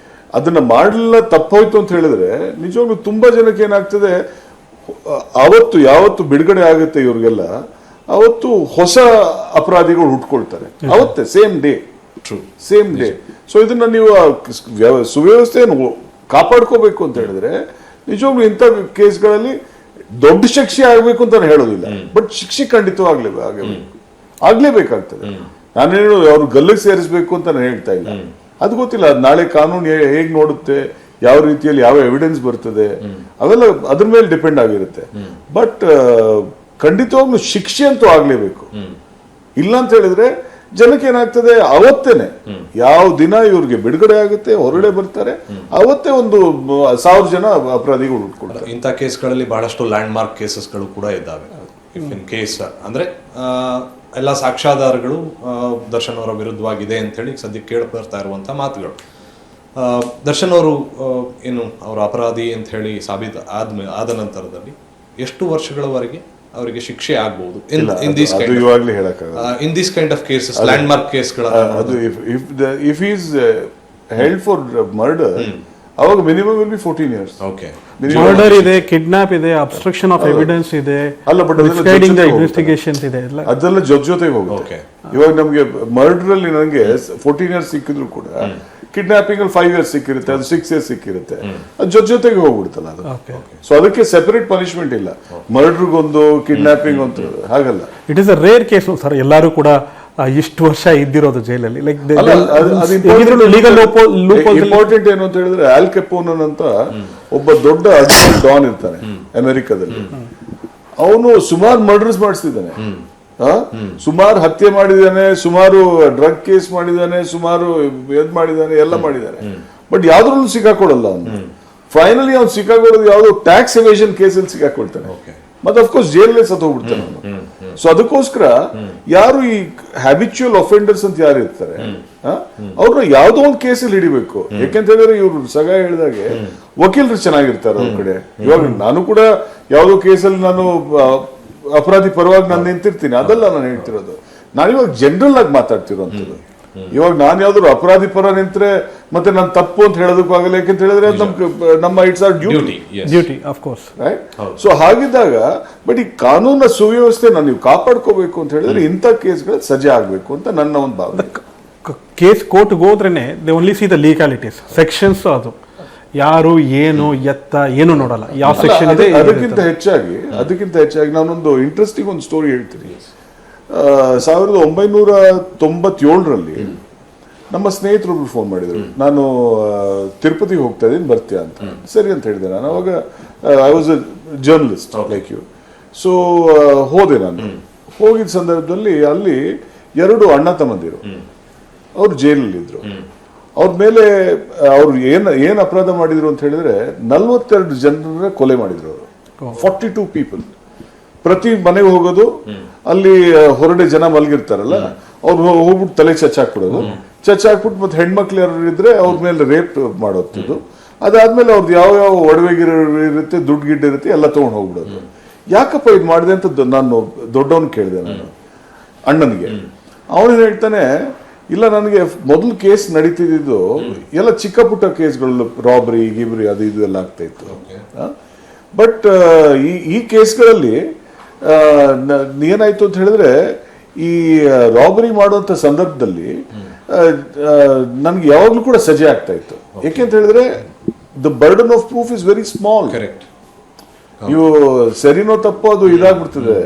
ಅದನ್ನ ಮಾಡಲಿಲ್ಲ, ತಪ್ಪೋಯ್ತು ಅಂತ ಹೇಳಿದ್ರೆ ನಿಜವಾಗ್ಲೂ ತುಂಬಾ ಜನಕ್ಕೆ ಏನಾಗ್ತದೆ, ಯಾವತ್ತು ಬಿಡುಗಡೆ ಆಗುತ್ತೆ ಇವ್ರಿಗೆಲ್ಲ, ಅವತ್ತು ಹೊಸ ಅಪರಾಧಿಗಳು ಹುಟ್ಕೊಳ್ತಾರೆ ಅವತ್ತೇ, ಸೇಮ್ ಡೇ. ಸೊ ಇದನ್ನ ನೀವು ಸುವ್ಯವಸ್ಥೆಯನ್ನು ಕಾಪಾಡ್ಕೋಬೇಕು ಅಂತ ಹೇಳಿದ್ರೆ ನಿಜವಾಗ್ಲೂ ಇಂಥ ಕೇಸ್ಗಳಲ್ಲಿ ದೊಡ್ಡ ಶಿಕ್ಷೆ ಆಗ್ಬೇಕು ಅಂತ ನಾನು ಹೇಳೋದಿಲ್ಲ, ಬಟ್ ಶಿಕ್ಷೆ ಖಂಡಿತವಾಗ್ಲೇ ಆಗ್ಲೇಬೇಕಾಗ್ತದೆ. ನಾನೇನು ಅವ್ರು ಗಲ್ಲಿಗೆ ಸೇರಿಸಬೇಕು ಅಂತ ನಾನು ಹೇಳ್ತಾ ಇಲ್ಲ, ಅದು ಗೊತ್ತಿಲ್ಲ. ನಾಳೆ ಕಾನೂನು ಹೇಗ್ ನೋಡುತ್ತೆ, ಯಾವ ರೀತಿಯಲ್ಲಿ ಯಾವ ಎವಿಡೆನ್ಸ್ ಬರ್ತದೆ, ಅವೆಲ್ಲ ಅದ್ರ ಮೇಲೆ ಡಿಪೆಂಡ್ ಆಗಿರುತ್ತೆ. ಬಟ್ ಖಂಡಿತವಾಗ್ಲೂ ಶಿಕ್ಷೆ ಅಂತೂ ಆಗ್ಲೇಬೇಕು. ಇಲ್ಲ ಅಂತ ಹೇಳಿದ್ರೆ ಜನಕ್ಕೆ ಏನಾಗ್ತದೆ, ಅವತ್ತೇನೆ ಯಾವ ದಿನ ಇವ್ರಿಗೆ ಬಿಡುಗಡೆ ಆಗುತ್ತೆ, ಹೊರಗಡೆ ಬರ್ತಾರೆ, ಅವತ್ತೇ ಒಂದು 1000 ಜನ ಅಪರಾಧಿಗಳು ಹುಟ್ಕೊಳ್ತಾರೆ. ಇಂಥ ಕೇಸ್ಗಳಲ್ಲಿ ಬಹಳಷ್ಟು ಲ್ಯಾಂಡ್ ಮಾರ್ಕ್ ಕೇಸಸ್ಗಳು ಕೂಡ ಇದ್ದಾವೆ. ಇಫ್ ಇನ್ ಕೇಸ್ ಅಂದ್ರೆ ಎಲ್ಲ ಸಾಕ್ಷ್ಯಾಧಾರಗಳು ದರ್ಶನ್ ಅವರ ವಿರುದ್ಧವಾಗಿದೆ ಅಂತ ಹೇಳಿ ಸದ್ಯಕ್ಕೆ ಕೇಳಿ ಬರ್ತಾ ಇರುವಂತಹ ಮಾತುಗಳು. ದರ್ಶನ್ ಅವರು ಏನು ಅವರ ಅಪರಾಧಿ ಅಂತ ಹೇಳಿ ಸಾಬೀತು ಆದ ನಂತರದಲ್ಲಿ ಎಷ್ಟು ವರ್ಷಗಳವರೆಗೆ ಅವರಿಗೆ ಶಿಕ್ಷೆ ಆಗಬಹುದು in this kind of cases, landmark ಕೇಸ್ಗಳ? If is held for murder, ಅವಾಗ minimum will be 14 years. Okay. Murder ಇದೆ, ಕಿಡ್ನಾಪ್ ಇದೆ, ಅಬ್ಸ್ಟ್ರಕ್ಷನ್ ಆಫ್ ಎವಿಡೆನ್ಸ್ ಇದೆ, ಅಲ್ಲ ಬಟ್ ಇನ್ವೆಸ್ಟಿಗೇಷನ್ಸ್ ಇದೆ, ಅದೆಲ್ಲ ಜೊತೆಗೆ ಹೋಗುತ್ತೆ. ಇವಾಗ ನಮ್ಗೆ ಮರ್ಡರ್ ಅಲ್ಲಿ ನನಗೆ 14 years ಸಿಕ್ಕಿದ್ರು ಕೂಡ ಕಿಡ್ನಾಪಿಂಗ್ ಅಲ್ಲಿ 5 years ಸಿಕ್ಕಿರುತ್ತೆ, ಅದು 6 years ಸಿಕ್ಕಿರುತ್ತೆ, ಅದು ಜೊತೆಗೆ ಹೋಗ್ಬಿಡುತ್ತಲ್ಲ ಅದು. ಸೊ ಅದಕ್ಕೆ ಸೆಪರೇಟ್ ಪನಿಷ್ಮೆಂಟ್ ಇಲ್ಲ, ಮರ್ಡರ್ಗೊಂದು ಕಿಡ್ನಾಪಿಂಗ್ ಅಂತ ಹಾಗಲ್ಲ. It is a rare case sir. ಎಲ್ಲರೂ ಕೂಡ ಇಷ್ಟು ವರ್ಷ ಇದ್ದಿರೋದು ಜೈಲಲ್ಲಿ. ಲೈಕ್ ಇಂಪಾರ್ಟೆಂಟ್ ಏನು ಅಂತ ಹೇಳಿದ್ರೆ, ಆಲ್ ಕೆಪೋನ್ ಅಂತ ಒಬ್ಬ ದೊಡ್ಡ ಡಾನ್ ಇರ್ತಾನೆ ಅಮೆರಿಕದಲ್ಲಿ. ಅವನು ಸುಮಾರು ಮರ್ಡರ್ಸ್ ಮಾಡಿಸ್ತಿದ್ದಾನೆ, ಸುಮಾರು ಹತ್ಯೆ ಮಾಡಿದ್ದಾನೆ, ಸುಮಾರು ಡ್ರಗ್ ಕೇಸ್ ಮಾಡಿದ್ದಾನೆ, ಸುಮಾರು ಮಾಡಿದ್ದಾನೆ, ಎಲ್ಲ ಮಾಡಿದ್ದಾನೆ. ಬಟ್ ಯಾವ್ದ್ರಲ್ಲೂ ಸಿಕ್ಕಾಕೊಡಲ್ಲ ಅವನು. ಫೈನಲಿ ಅವ್ನು ಸಿಕ್ಕಾಕೊಳ್ಳೋದು ಯಾವ್ದು ಟ್ಯಾಕ್ಸ್ ಎವೇಷನ್ ಕೇಸಲ್ಲಿ ಸಿಕ್ಕಾಕೊಳ್ತಾನೆ, ಮತ್ತೆ ಅಫ್ಕೋರ್ಸ್ ಜೈಲಲ್ಲೇ ಸತ್ತೋಗ್ಬಿಡ್ತಾನೆ ಅವನು. ಸೊ ಅದಕ್ಕೋಸ್ಕರ ಯಾರು ಈ ಹ್ಯಾಬಿಚುವಲ್ ಅಫೆಂಡರ್ಸ್ ಅಂತ ಯಾರು ಇರ್ತಾರೆ, ಅವ್ರನ್ನ ಯಾವ್ದೋ ಒಂದು ಕೇಸಲ್ಲಿ ಹಿಡಿಬೇಕು. ಯಾಕೆಂತ ಹೇಳಿದ್ರೆ ಇವ್ರು ಸಗ ಹೇಳಿದಾಗೆ ವಕೀಲರು ಚೆನ್ನಾಗಿರ್ತಾರೆ ಅವ್ರ ಕಡೆ. ಇವಾಗ ನಾನು ಕೂಡ ಯಾವ್ದೋ ಕೇಸಲ್ಲಿ ನಾನು ಅಪರಾಧಿ ಪರವಾಗಿ ನಾನು ನಿಂತಿರ್ತೀನಿ, ಅದಲ್ಲ ನಾನು ಹೇಳ್ತಿರೋದು. ನಾನಿವಾಗ ಜನರಲ್ ಆಗಿ ಮಾತಾಡ್ತಿರೋಂಥದ್ದು. ಇವಾಗ ನಾನು ಯಾವ್ದಾದ್ರು ಅಪರಾಧಿ ಪರ ನಿಂತ್ರೆ ಮತ್ತೆ ನಾನು ತಪ್ಪು ಅಂತ ಹೇಳೋದಕ್ಕೂ ಆಗಲ್ಲ. ಯಾಕೆಂತ ಹೇಳಿದ್ರೆ ನಮ್ಮ it's our duty of course, right? So ಹಾಗಿದ್ದಾಗ ಬಟ್ ಈ ಕಾನೂನ ಸುವ್ಯವಸ್ಥೆ ನೀವು ಕಾಪಾಡ್ಕೋಬೇಕು ಅಂತ ಹೇಳಿದ್ರೆ ಇಂಥ ಕೇಸ್ಗಳು ಸಜೆ ಆಗ್ಬೇಕು ಅಂತ ನನ್ನ ಒಂದು ಭಾವನೆ. ಕೇಸ್ ಕೋರ್ಟ್ಗೆ ಹೋದ್ರೇನೆ they only see the legalities, sections, ಅದು ಯಾರು ಏನು ಎತ್ತ ಏನು ನೋಡಲ್ಲ, ಯಾವ ಸೆಕ್ಷನ್ ಇದೆ. ಅದಕ್ಕಿಂತ ಹೆಚ್ಚಾಗಿ ನಾನೊಂದು ಇಂಟ್ರೆಸ್ಟಿಂಗ್ ಒಂದು ಸ್ಟೋರಿ ಹೇಳ್ತೀನಿ. 1997ರಲ್ಲಿ ನಮ್ಮ ಸ್ನೇಹಿತರೊಬ್ರು ಫೋನ್ ಮಾಡಿದ್ರು, ನಾನು ತಿರುಪತಿಗೆ ಹೋಗ್ತಾ ಇದ್ದೀನಿ, ಬರ್ತೀಯಾ ಅಂತ. ಸರಿ ಅಂತ ಹೇಳಿದೆ ನಾನು. ಅವಾಗ I was a journalist like you. So ಹೋದೆ ನಾನು. ಹೋಗಿದ್ದ ಸಂದರ್ಭದಲ್ಲಿ ಅಲ್ಲಿ 2 ಅಣ್ಣ ತಮ್ಮಂದಿರು, ಅವ್ರು ಜೈಲಲ್ಲಿ ಇದ್ರು. ಅವ್ರ ಮೇಲೆ ಅವ್ರು ಏನ್ ಅಪರಾಧ ಮಾಡಿದ್ರು ಅಂತ ಹೇಳಿದ್ರೆ 42 ಜನರನ್ನ ಕೊಲೆ ಮಾಡಿದ್ರು ಅವರು. 42 ಪೀಪಲ್. ಪ್ರತಿ ಮನೆಗೆ ಹೋಗೋದು, ಅಲ್ಲಿ ಹೊರಡೆ ಜನ ಮಲಗಿರ್ತಾರಲ್ಲ, ಅವ್ರು ಹೋಗ್ಬಿಟ್ಟು ತಲೆ ಚಚ್ಚಾಕ್ಬಿಡೋದು, ಚಚ್ಚಾಕ್ಬಿಟ್ಟು ಮತ್ತೆ ಹೆಣ್ಮಕ್ಳು ಯಾರು ಇದ್ರೆ ಅವ್ರ ಮೇಲೆ ರೇಪ್ ಮಾಡೋದು, ಅದಾದ್ಮೇಲೆ ಅವ್ರದ್ದು ಯಾವ ಯಾವ ಒಡವೆಗಿರ ಇರುತ್ತೆ, ದುಡ್ಡು ಗಿಡ್ಡ ಇರುತ್ತೆ, ಎಲ್ಲ ತಗೊಂಡು ಹೋಗ್ಬಿಡೋದು. ಯಾಕಪ್ಪ ಇದು ಮಾಡಿದೆ ಅಂತ ನಾನು ದೊಡ್ಡವನ್ ಕೇಳಿದೆ, ನಾನು ಅಣ್ಣನಿಗೆ. ಅವನು ಹೇಳ್ತಾನೆ, ಇಲ್ಲ ನನಗೆ ಮೊದಲು ಕೇಸ್ ನಡೀತಿದ್ದು ಎಲ್ಲ ಚಿಕ್ಕ ಪುಟ್ಟ ಕೇಸ್ಗಳು, ರಾಬರಿ ಗಿಬ್ರಿ ಅದು ಇದು ಎಲ್ಲ ಆಗ್ತಾ ಇತ್ತು. ಬಟ್ ಈ ಕೇಸ್ಗಳಲ್ಲಿ ಏನಾಯ್ತು ಅಂತ ಹೇಳಿದ್ರೆ, ಈ ರಾಬರಿ ಮಾಡುವಂತ ಸಂದರ್ಭದಲ್ಲಿ ನನ್ಗೆ ಯಾವಾಗ್ಲೂ ಕೂಡ ಸಜೆ ಆಗ್ತಾ ಇತ್ತು. ಯಾಕೆಂತ ಹೇಳಿದ್ರೆ the burden of proof is very small. Correct. ಇವು ಸರಿನೋ ತಪ್ಪೋ ಅದು ಇದಾಗ್ಬಿಡ್ತದೆ.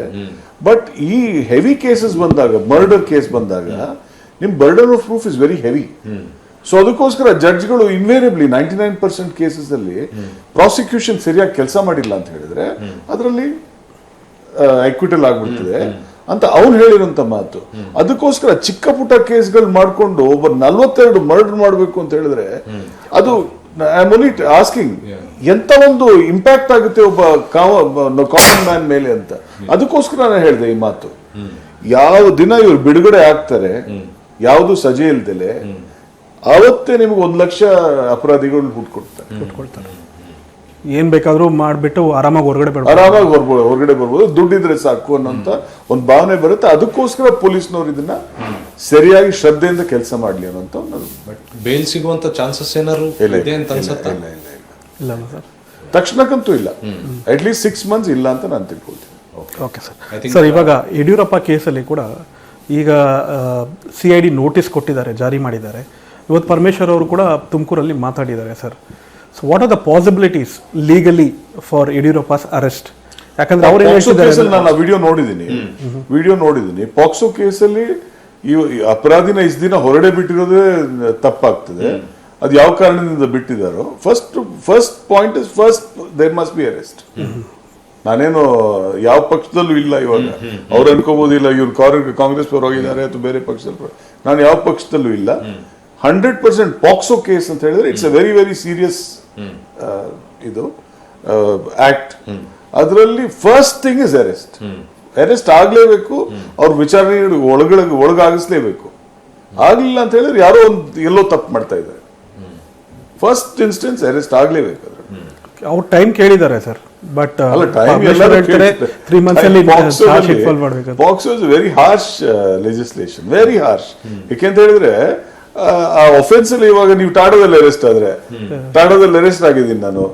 ಬಟ್ ಈ ಹೆವಿ ಕೇಸಸ್ ಬಂದಾಗ, ಮರ್ಡರ್ ಕೇಸ್ ಬಂದಾಗ ನಿಮ್ burden of proof is very heavy. So ಅದಕ್ಕೋಸ್ಕರ ಜಡ್ಜ್ಗಳು ಇನ್ವೇರಿಯಬ್ಲಿ 99% ಕೇಸಸ್ ಅಲ್ಲಿ ಪ್ರಾಸಿಕ್ಯೂಷನ್ ಸರಿಯಾಗಿ ಕೆಲಸ ಮಾಡಿಲ್ಲ ಅಂತ ಹೇಳಿದ್ರೆ ಅದರಲ್ಲಿ ಎಕ್ವಿಟಲ್ ಆಗ್ಬಿಡ್ತದೆ ಅಂತ ಅವ್ನು ಹೇಳಿರೋಂತ ಮಾತು. ಅದಕ್ಕೋಸ್ಕರ ಚಿಕ್ಕ ಪುಟ್ಟ ಕೇಸ್ಗಳು ಮಾಡ್ಕೊಂಡು ಒಬ್ಬ 42 ಮರ್ಡರ್ ಮಾಡ್ಬೇಕು ಅಂತ ಹೇಳಿದ್ರೆ ಅದು ಐ ಆಮ್ ಓನ್ಲಿ ಆಸ್ಕಿಂಗ್ ಎಂತ ಒಂದು ಇಂಪ್ಯಾಕ್ಟ್ ಆಗುತ್ತೆ ಒಬ್ಬ ಕಾಮನ್ ಮ್ಯಾನ್ ಮೇಲೆ ಅಂತ. ಅದಕ್ಕೋಸ್ಕರ ನಾನು ಹೇಳಿದೆ ಈ ಮಾತು. ಯಾವ ದಿನ ಇವ್ರು ಬಿಡುಗಡೆ ಆಗ್ತಾರೆ, ಯಾವುದು ಸಜೆ ಇಲ್ದಲೆ, ಆವತ್ತೇ ನಿಮ್ಗೆ 1 ಲಕ್ಷ ಅಪರಾಧಿಗಳು ಹುಟ್ಕೊಡ್ತಾರೆ. ಏನ್ ಬೇಕಾದ್ರೂ ಮಾಡ್ಬಿಟ್ಟು ಆರಾಮಾಗಿ ಹೊರಗಡೆ ಬರ್ಬೋದು, ದುಡ್ಡಿದ್ರೆ ಸಾಕು ಅನ್ನೋಂತ ಒಂದು ಭಾವನೆ ಬರುತ್ತೆ. ಅದಕ್ಕೋಸ್ಕರ ಪೊಲೀಸ್ನವ್ರು ಇದನ್ನ ಸರಿಯಾಗಿ ಶ್ರದ್ಧೆಯಿಂದ ಕೆಲಸ ಮಾಡ್ಲಿ ಅನ್ನೋಂತ ಬೇಲ್ ಸಿಗುವಂತ ಚಾನ್ಸಸ್ ಏನಾದ್ರು ಇದೆ ಅಂತ ಅನ್ಸುತ್ತಾ? ಇಲ್ಲ ಸರ್, ತಕ್ಷಣಕ್ಕಂತೂ ಇಲ್ಲ. ಅಟ್ಲೀಸ್ಟ್ 6 ಮಂತ್ಸ್ ಇಲ್ಲ ಅಂತ ನಾನು ತಿಳ್ಕೊಳ್ತೀನಿ. ಓಕೆ ಸರ್, ಇವಾಗ ಯಡಿಯೂರಪ್ಪ ಕೇಸಲ್ಲಿ ಕೂಡ ಈಗ CID ನೋಟಿಸ್ ಕೊಟ್ಟಿದ್ದಾರೆ, ಜಾರಿ ಮಾಡಿದ್ದಾರೆ. ಇವತ್ತು ಪರಮೇಶ್ವರ್ ಅವರು ಕೂಡ ತುಮಕೂರಲ್ಲಿ ಮಾತಾಡಿದ್ದಾರೆ sir. So what are the possibilities legally for Yediyurappa's arrest? ಯಾಕಂದ್ರೆ ಅವ್ರು ನಾನು ವಿಡಿಯೋ ನೋಡಿದ್ದೀನಿ. ಪಾಕ್ಸೋ ಕೇಸಲ್ಲಿ ಅಪರಾಧಿನ ಇಷ್ಟು ದಿನ ಹೊರಡೆ ಬಿಟ್ಟಿರೋದೇ ತಪ್ಪಾಗ್ತದೆ. ಅದು ಯಾವ ಕಾರಣದಿಂದ ಬಿಟ್ಟಿದ್ದಾರೋ, first point is there must be arrest. ನಾನೇನು ಯಾವ ಪಕ್ಷದಲ್ಲೂ ಇಲ್ಲ. ಇವಾಗ ಅವ್ರು ಅನ್ಕೋಬಹುದಿಲ್ಲ ಇವ್ರು ಕಾಂಗ್ರೆಸ್ ಪರ ಹೋಗಿದ್ದಾರೆ ಅಥವಾ ಬೇರೆ ಪಕ್ಷದಲ್ಲಿ. ನಾನು ಯಾವ ಪಕ್ಷದಲ್ಲೂ ಇಲ್ಲ. 100% ಪಾಕ್ಸೋ ಕೇಸ್ ಅಂತ ಹೇಳಿದ್ರೆ it's a very very serious ಇದು ಆಕ್ಟ್. ಅದರಲ್ಲಿ ಫಸ್ಟ್ ಥಿಂಗ್ ಇಸ್ ಅರೆಸ್ಟ್ ಆಗ್ಲೇಬೇಕು. ಅವ್ರ ವಿಚಾರಣೆ ಒಳಗಾಗಿಸ್ಲೇಬೇಕು. ಆಗ್ಲಿಲ್ಲ ಅಂತ ಹೇಳಿದ್ರೆ ಯಾರೋ ಎಲ್ಲೋ ತಪ್ಪು ಮಾಡ್ತಾ ಇದ್ದಾರೆ. ಫಸ್ಟ್ ಇನ್ಸ್ಟೆನ್ಸ್ ಅರೆಸ್ಟ್ ಆಗ್ಲೇಬೇಕು. ಅವ್ರು ಟೈಮ್ ಕೇಳಿದ್ದಾರೆ sir, but POCSO is very harsh legislation, very harsh. ಯಾಕೆಂತ ಹೇಳಿದ್ರೆ ಆ ಒಫೆನ್ಸ್ ಅಲ್ಲಿ ಇವಾಗ ನೀವು ಟಾಡೋದಲ್ಲಿ ಅರೆಸ್ಟ್ ಆದ್ರೆ, ಟಾಡೋದಲ್ಲಿ ಅರೆಸ್ಟ್ ಆಗಿದ್ದೀನಿ ನಾನು,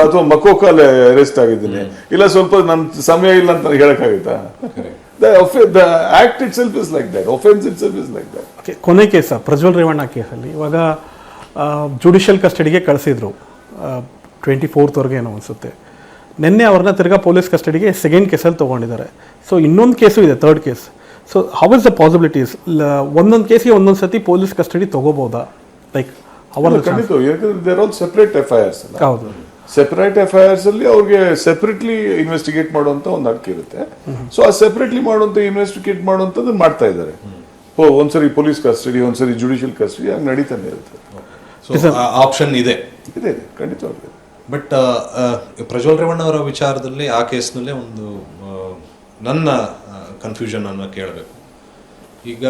ಅಥವಾ ಮಕೋಕಲ್ಲಿ ಅರೆಸ್ಟ್ ಆಗಿದ್ದೀನಿ, ಇಲ್ಲ ಸ್ವಲ್ಪ ನನ್ನ ಸಮಯ ಇಲ್ಲ ಅಂತ ಹೇಳಕ್ಕಾಗುತ್ತಾ? The act itself is like that. Offense itself is like that. Okay, ಕೊನೆ ಕೇಸ ಪ್ರಜ್ವಲ್ ರೇವಣ್ಣ ಕೇಸಲ್ಲಿ ಇವಾಗ ಜುಡಿಷಿಯಲ್ ಕಸ್ಟಡಿಗೆ ಕಳಿಸಿದ್ರು 24th ಏನೋ ಅನ್ಸುತ್ತೆ. ನಿನ್ನೆ ಅವ್ರನ್ನ ತಿರ್ಗಾ ಪೊಲೀಸ್ ಕಸ್ಟಡಿಗೆ ಸೆಕೆಂಡ್ ಕೇಸಲ್ಲಿ ತೊಗೊಂಡಿದ್ದಾರೆ. ಸೊ ಇನ್ನೊಂದು ಕೇಸು ಇದೆ, 3rd case. So how is the possibilities? ಒಂದೊಂದು ಕೇಸಿಗೆ ಒಂದೊಂದು ಸತಿ ಪೊಲೀಸ್ ಕಸ್ಟಡಿ ತಗೋಬಹುದಾ? Like separate FIRs. ಹೌದು, ಸೆಪರೇಟ್ ಎಫ್ಐಆರ್ಸ್ ಅಲ್ಲಿ ಅವ್ರಿಗೆ ಸೆಪರೇಟ್ಲಿ ಇನ್ವೆಸ್ಟಿಗೇಟ್ ಮಾಡುವಂತ ಒಂದು ಹಕ್ಕು ಇರುತ್ತೆ. ಸೊ ಆ ಸೆಪರೇಟ್ಲಿ ಮಾಡುವಂತ ಇನ್ವೆಸ್ಟಿಗೇಟ್ ಮಾಡುವಂತದ್ದು ಮಾಡ್ತಾ ಇದ್ದಾರೆ. ಒಂದ್ಸರಿ ಪೊಲೀಸ್ ಕಸ್ಟಡಿ, ಒಂದ್ಸರಿ ಜುಡಿಷಿಯಲ್ ಕಸ್ಟಡಿ, ಹಂಗೆ ನಡೀತಾನೆ ಇರುತ್ತೆ. ಆಪ್ಷನ್ ಇದೆ, ಖಂಡಿತವಾಗ್ಲಿ. ಬಟ್ ಪ್ರಜ್ವಲ್ ರೇವಣ್ಣ ಅವರ ವಿಚಾರದಲ್ಲಿ ಆ ಕೇಸ್ನಲ್ಲೇ ಒಂದು ನನ್ನ ಕನ್ಫ್ಯೂಷನ್ ಅನ್ನು ಕೇಳಬೇಕು. ಈಗ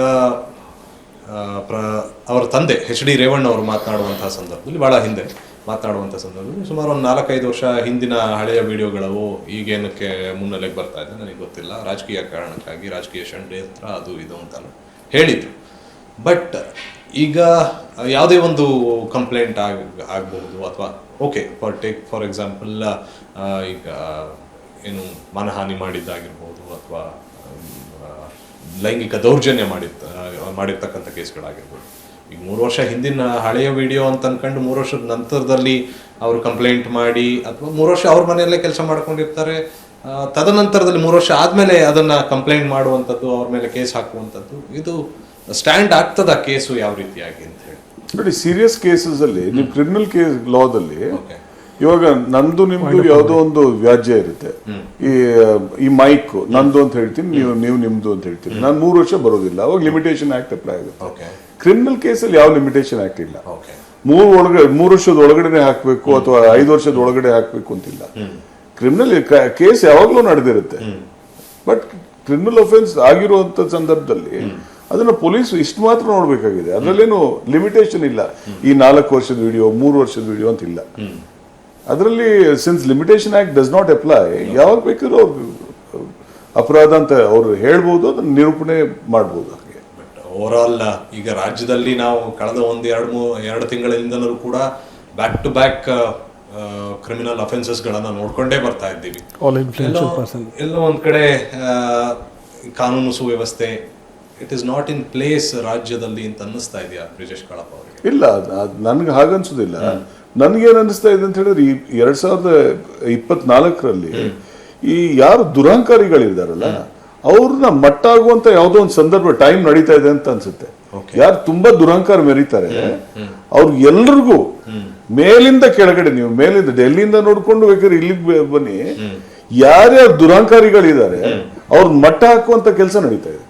ಅವರ ತಂದೆ HD ರೇವಣ್ಣ ಅವರು ಮಾತನಾಡುವಂತಹ ಸಂದರ್ಭದಲ್ಲಿ, ಭಾಳ ಹಿಂದೆ ಮಾತನಾಡುವಂಥ ಸಂದರ್ಭದಲ್ಲಿ, ಸುಮಾರು ಒಂದು 4-5 ವರ್ಷ ಹಿಂದಿನ ಹಳೆಯ ವಿಡಿಯೋಗಳವು ಈಗೇನಕ್ಕೆ ಮುನ್ನೆಲೆಗೆ ಬರ್ತಾ ಇದೆ ನನಗೆ ಗೊತ್ತಿಲ್ಲ, ರಾಜಕೀಯ ಕಾರಣಕ್ಕಾಗಿ, ರಾಜಕೀಯ ಷಡ್ಯಂತ್ರ ಅದು ಇದು ಅಂತ ಹೇಳಿದ್ರು. ಬಟ್ ಈಗ ಯಾವುದೇ ಒಂದು ಕಂಪ್ಲೇಂಟ್ ಆಗಬಹುದು, ಅಥವಾ ಓಕೆ ಫಾರ್ ಎಕ್ಸಾಂಪಲ್ ಈಗ ಏನು ಮಾನಹಾನಿ ಮಾಡಿದ್ದಾಗಿರ್ಬೋದು, ಅಥವಾ ಲೈಂಗಿಕ ದೌರ್ಜನ್ಯ ಮಾಡಿರ್ತಕ್ಕಂಥ ಕೇಸ್ಗಳಾಗಿರ್ಬೋದು. ಈಗ 3 ವರ್ಷ ಹಿಂದಿನ ಹಳೆಯ ವಿಡಿಯೋ ಅಂತ ಅನ್ಕೊಂಡು 3 ವರ್ಷದ ನಂತರದಲ್ಲಿ ಅವರು ಕಂಪ್ಲೇಂಟ್ ಮಾಡಿ, ಅಥವಾ 3 ವರ್ಷ ಅವ್ರ ಮನೆಯಲ್ಲೇ ಕೆಲಸ ಮಾಡ್ಕೊಂಡಿರ್ತಾರೆ, ತದನಂತರದಲ್ಲಿ 3 ವರ್ಷ ಆದ್ಮೇಲೆ ಅದನ್ನ ಕಂಪ್ಲೇಂಟ್ ಮಾಡುವಂಥದ್ದು, ಅವ್ರ ಮೇಲೆ ಕೇಸ್ ಹಾಕುವಂಥದ್ದು, ಇದು ಸ್ಟ್ಯಾಂಡ್ ಆಗ್ತದ ಕೇಸು ಯಾವ ರೀತಿಯಾಗಿ ಅಂತ ಹೇಳಿ? ನೋಡಿ, ಸೀರಿಯಸ್ ಕೇಸಸ್ ಅಲ್ಲಿ ನೀವು ಕ್ರಿಮಿನಲ್ ಕೇಸ್ ಲಾದಲ್ಲಿ ಇವಾಗ ನಂದು ನಿಮ್ದು ಯಾವುದೋ ಒಂದು ವ್ಯಾಜ್ಯ ಇರುತ್ತೆ. ಈ ಮೈಕ್ ನಂದು ಅಂತ ಹೇಳ್ತೀನಿ, ನೀವು ನಿಮ್ದು ಅಂತ ಹೇಳ್ತೀನಿ. ನಾನು 3 ವರ್ಷ ಬರೋದಿಲ್ಲ, ಅವಾಗ ಲಿಮಿಟೇಷನ್ ಆಕ್ಟ್ ಅಪ್ಲೈ ಆಗುತ್ತೆ. ಕ್ರಿಮಿನಲ್ ಕೇಸಲ್ಲಿ ಯಾವ ಲಿಮಿಟೇಷನ್ ಆಕ್ಟ್ ಇಲ್ಲ. 3 ವರ್ಷದ ಒಳಗಡೆ ಹಾಕ್ಬೇಕು ಅಥವಾ 5 ವರ್ಷದ ಒಳಗಡೆ ಹಾಕ್ಬೇಕು ಅಂತಿಲ್ಲ. ಕ್ರಿಮಿನಲ್ ಕೇಸ್ ಯಾವಾಗ್ಲೂ ನಡೆದಿರುತ್ತೆ. ಬಟ್ ಕ್ರಿಮಿನಲ್ ಅಫೆನ್ಸ್ ಆಗಿರುವಂತ ಸಂದರ್ಭದಲ್ಲಿ ಅದನ್ನ ಪೊಲೀಸ್ ಇಷ್ಟು ಮಾತ್ರ ನೋಡ್ಬೇಕಾಗಿದೆ. ಅದರಲ್ಲೇನು ಲಿಮಿಟೇಷನ್ ಇಲ್ಲ, ಈ 4 ವರ್ಷದ ವಿಡಿಯೋ 3 ವರ್ಷದ ವಿಡಿಯೋ ಅಂತ ಇಲ್ಲ. ಅದರಲ್ಲಿ since limitation act does not apply, ಯಾವಾಗ ಬೇಕಾದ್ರೂ ಅಪರಾಧ ಅಂತ ಅವರು ಹೇಳ್ಬೋದು, ಅದನ್ನ ನಿರೂಪಣೆ ಮಾಡ್ಬೋದು. ಹಾಗೆ ಓವರ್ ಆಲ್ ಈಗ ರಾಜ್ಯದಲ್ಲಿ ನಾವು ಕಳೆದ 2 ತಿಂಗಳಿಂದಲೂ ಕೂಡ back to back criminal offences ಗಳನ್ನ ನೋಡ್ಕೊಂಡೇ ಬರ್ತಾ ಇದ್ದೀವಿ. ಎಲ್ಲೋ ಒಂದ್ ಕಡೆ ಕಾನೂನು ಸುವ್ಯವಸ್ಥೆ it is not in place ರಾಜ್ಯದಲ್ಲಿ ಅಂತ ಅನ್ನಿಸ್ತಾ ಇದೆಯಾ ಬ್ರಿಜೇಶ್ ಕಾಳಪ್ಪ ಅವರಿಗೆ? ಇಲ್ಲ, ನನ್ಗೆ ಹಾಗನ್ಸೋದಿಲ್ಲ. ನನ್ಗೇನ್ ಅನಿಸ್ತಾ ಇದೆ ಅಂತ ಹೇಳಿದ್ರೆ, ಈ 2024ರಲ್ಲಿ ಈ ಯಾರು ದುರಹಂಕಾರಿಗಳಿದಾರಲ್ಲ ಅವ್ರನ್ನ ಮಟ್ಟ ಆಗುವಂತ ಯಾವ್ದೋ ಒಂದು ಸಂದರ್ಭ ಟೈಮ್ ನಡೀತಾ ಇದೆ ಅಂತ ಅನ್ಸುತ್ತೆ. ಯಾರು ತುಂಬಾ ದುರಹಂಕಾರ ಮೆರೀತಾರೆ ಅವ್ರು ಎಲ್ರಿಗೂ ಮೇಲಿಂದ ಕೆಳಗಡೆ, ನೀವು ಮೇಲಿಂದ ಡೆಲ್ಲಿಯಿಂದ ನೋಡ್ಕೊಂಡು ಬೇಕಾದ್ರೆ ಇಲ್ಲಿಗೆ ಬನ್ನಿ, ಯಾರ್ಯಾರು ದುರಹಂಕಾರಿಗಳಿದ್ದಾರೆ ಅವ್ರನ್ನ ಮಟ್ಟ ಹಾಕುವಂತ ಕೆಲಸ ನಡೀತಾ ಇದೆ.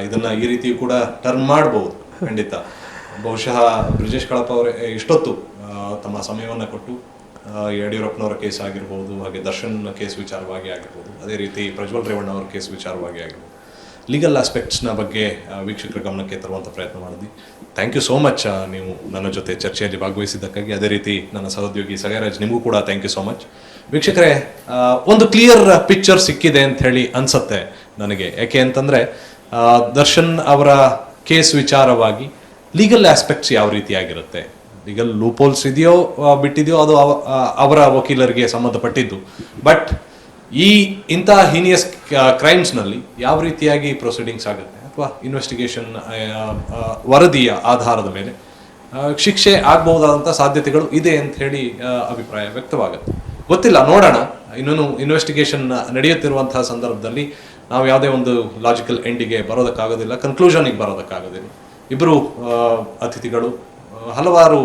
ಇದನ್ನ ಈ ರೀತಿ ಕೂಡ ಟರ್ನ್ ಮಾಡಬಹುದು ಖಂಡಿತ. ಬಹುಶಃ ಬ್ರಿಜೇಶ್ ಕಾಳಪ್ಪ ಅವರೇ ಇಷ್ಟೊತ್ತು ತಮ್ಮ ಸಮಯವನ್ನ ಕೊಟ್ಟು ಯಡಿಯೂರಪ್ಪನವರ ಕೇಸ್ ಆಗಿರ್ಬೋದು, ಹಾಗೆ ದರ್ಶನ್ ಕೇಸ್ ವಿಚಾರವಾಗಿ ಆಗಿರ್ಬೋದು, ಅದೇ ರೀತಿ ಪ್ರಜ್ವಲ್ ರೇವಣ್ಣ ಅವರ ಕೇಸ್ ವಿಚಾರವಾಗಿ ಆಗಿರ್ಬೋದು, ಲೀಗಲ್ ಆಸ್ಪೆಕ್ಟ್ಸ್ನ ಬಗ್ಗೆ ವೀಕ್ಷಕರ ಗಮನಕ್ಕೆ ತರುವಂಥ ಪ್ರಯತ್ನ ಮಾಡಿದ್ವಿ. ಥ್ಯಾಂಕ್ ಯು ಸೋ ಮಚ್ ನೀವು ನನ್ನ ಜೊತೆ ಚರ್ಚೆಯಲ್ಲಿ ಭಾಗವಹಿಸಿದ್ದಕ್ಕಾಗಿ. ಅದೇ ರೀತಿ ನನ್ನ ಸಹೋದ್ಯೋಗಿ ಸಗಯರಾಜ್ ನಿಮಗೂ ಕೂಡ ಥ್ಯಾಂಕ್ ಯು ಸೋ ಮಚ್. ವೀಕ್ಷಕರೇ, ಒಂದು ಕ್ಲಿಯರ್ ಪಿಕ್ಚರ್ ಸಿಕ್ಕಿದೆ ಅಂತ ಹೇಳಿ ಅನ್ಸುತ್ತೆ ನನಗೆ. ಯಾಕೆ ಅಂತಂದರೆ ದರ್ಶನ್ ಅವರ ಕೇಸ್ ವಿಚಾರವಾಗಿ ಲೀಗಲ್ ಆಸ್ಪೆಕ್ಟ್ಸ್ ಯಾವ ರೀತಿಯಾಗಿರುತ್ತೆ, ಲೀಗಲ್ ಲೂಪೋಲ್ಸ್ ಇದೆಯೋ ಬಿಟ್ಟಿದೆಯೋ ಅದು ಅವರ ವಕೀಲರಿಗೆ ಸಂಬಂಧಪಟ್ಟಿದ್ದು. ಬಟ್ ಇಂಥ ಹೀನಿಯಸ್ ಕ್ರೈಮ್ಸ್ನಲ್ಲಿ ಯಾವ ರೀತಿಯಾಗಿ ಪ್ರೊಸೀಡಿಂಗ್ಸ್ ಆಗುತ್ತೆ ಅಥವಾ ಇನ್ವೆಸ್ಟಿಗೇಷನ್ ವರದಿಯ ಆಧಾರದ ಮೇಲೆ ಶಿಕ್ಷೆ ಆಗಬಹುದಾದಂಥ ಸಾಧ್ಯತೆಗಳು ಇದೆ ಅಂತ ಹೇಳಿ ಅಭಿಪ್ರಾಯ ವ್ಯಕ್ತವಾಗುತ್ತೆ. ಗೊತ್ತಿಲ್ಲ, ನೋಡೋಣ. ಇನ್ನೂ ಇನ್ವೆಸ್ಟಿಗೇಷನ್ ನಡೆಯುತ್ತಿರುವಂತಹ ಸಂದರ್ಭದಲ್ಲಿ ನಾವು ಯಾವುದೇ ಒಂದು ಲಾಜಿಕಲ್ ಎಂಡಿಗೆ ಬರೋದಕ್ಕಾಗೋದಿಲ್ಲ, ಕನ್ಕ್ಲೂಷನ್ಗೆ ಬರೋದಕ್ಕಾಗೋದಿಲ್ಲ. ಇಬ್ಬರು ಅತಿಥಿಗಳು ಹಲವಾರು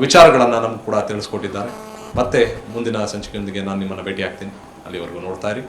ವಿಚಾರಗಳನ್ನು ನಮ್ಗೆ ಕೂಡ ತಿಳಿಸ್ಕೊಟ್ಟಿದ್ದಾರೆ. ಮತ್ತೆ ಮುಂದಿನ ಸಂಚಿಕೆಯೊಂದಿಗೆ ನಾನು ನಿಮ್ಮನ್ನು ಭೇಟಿ ಆಗ್ತೀನಿ. ಅಲ್ಲಿವರೆಗೂ ನೋಡ್ತಾ ಇರಿ.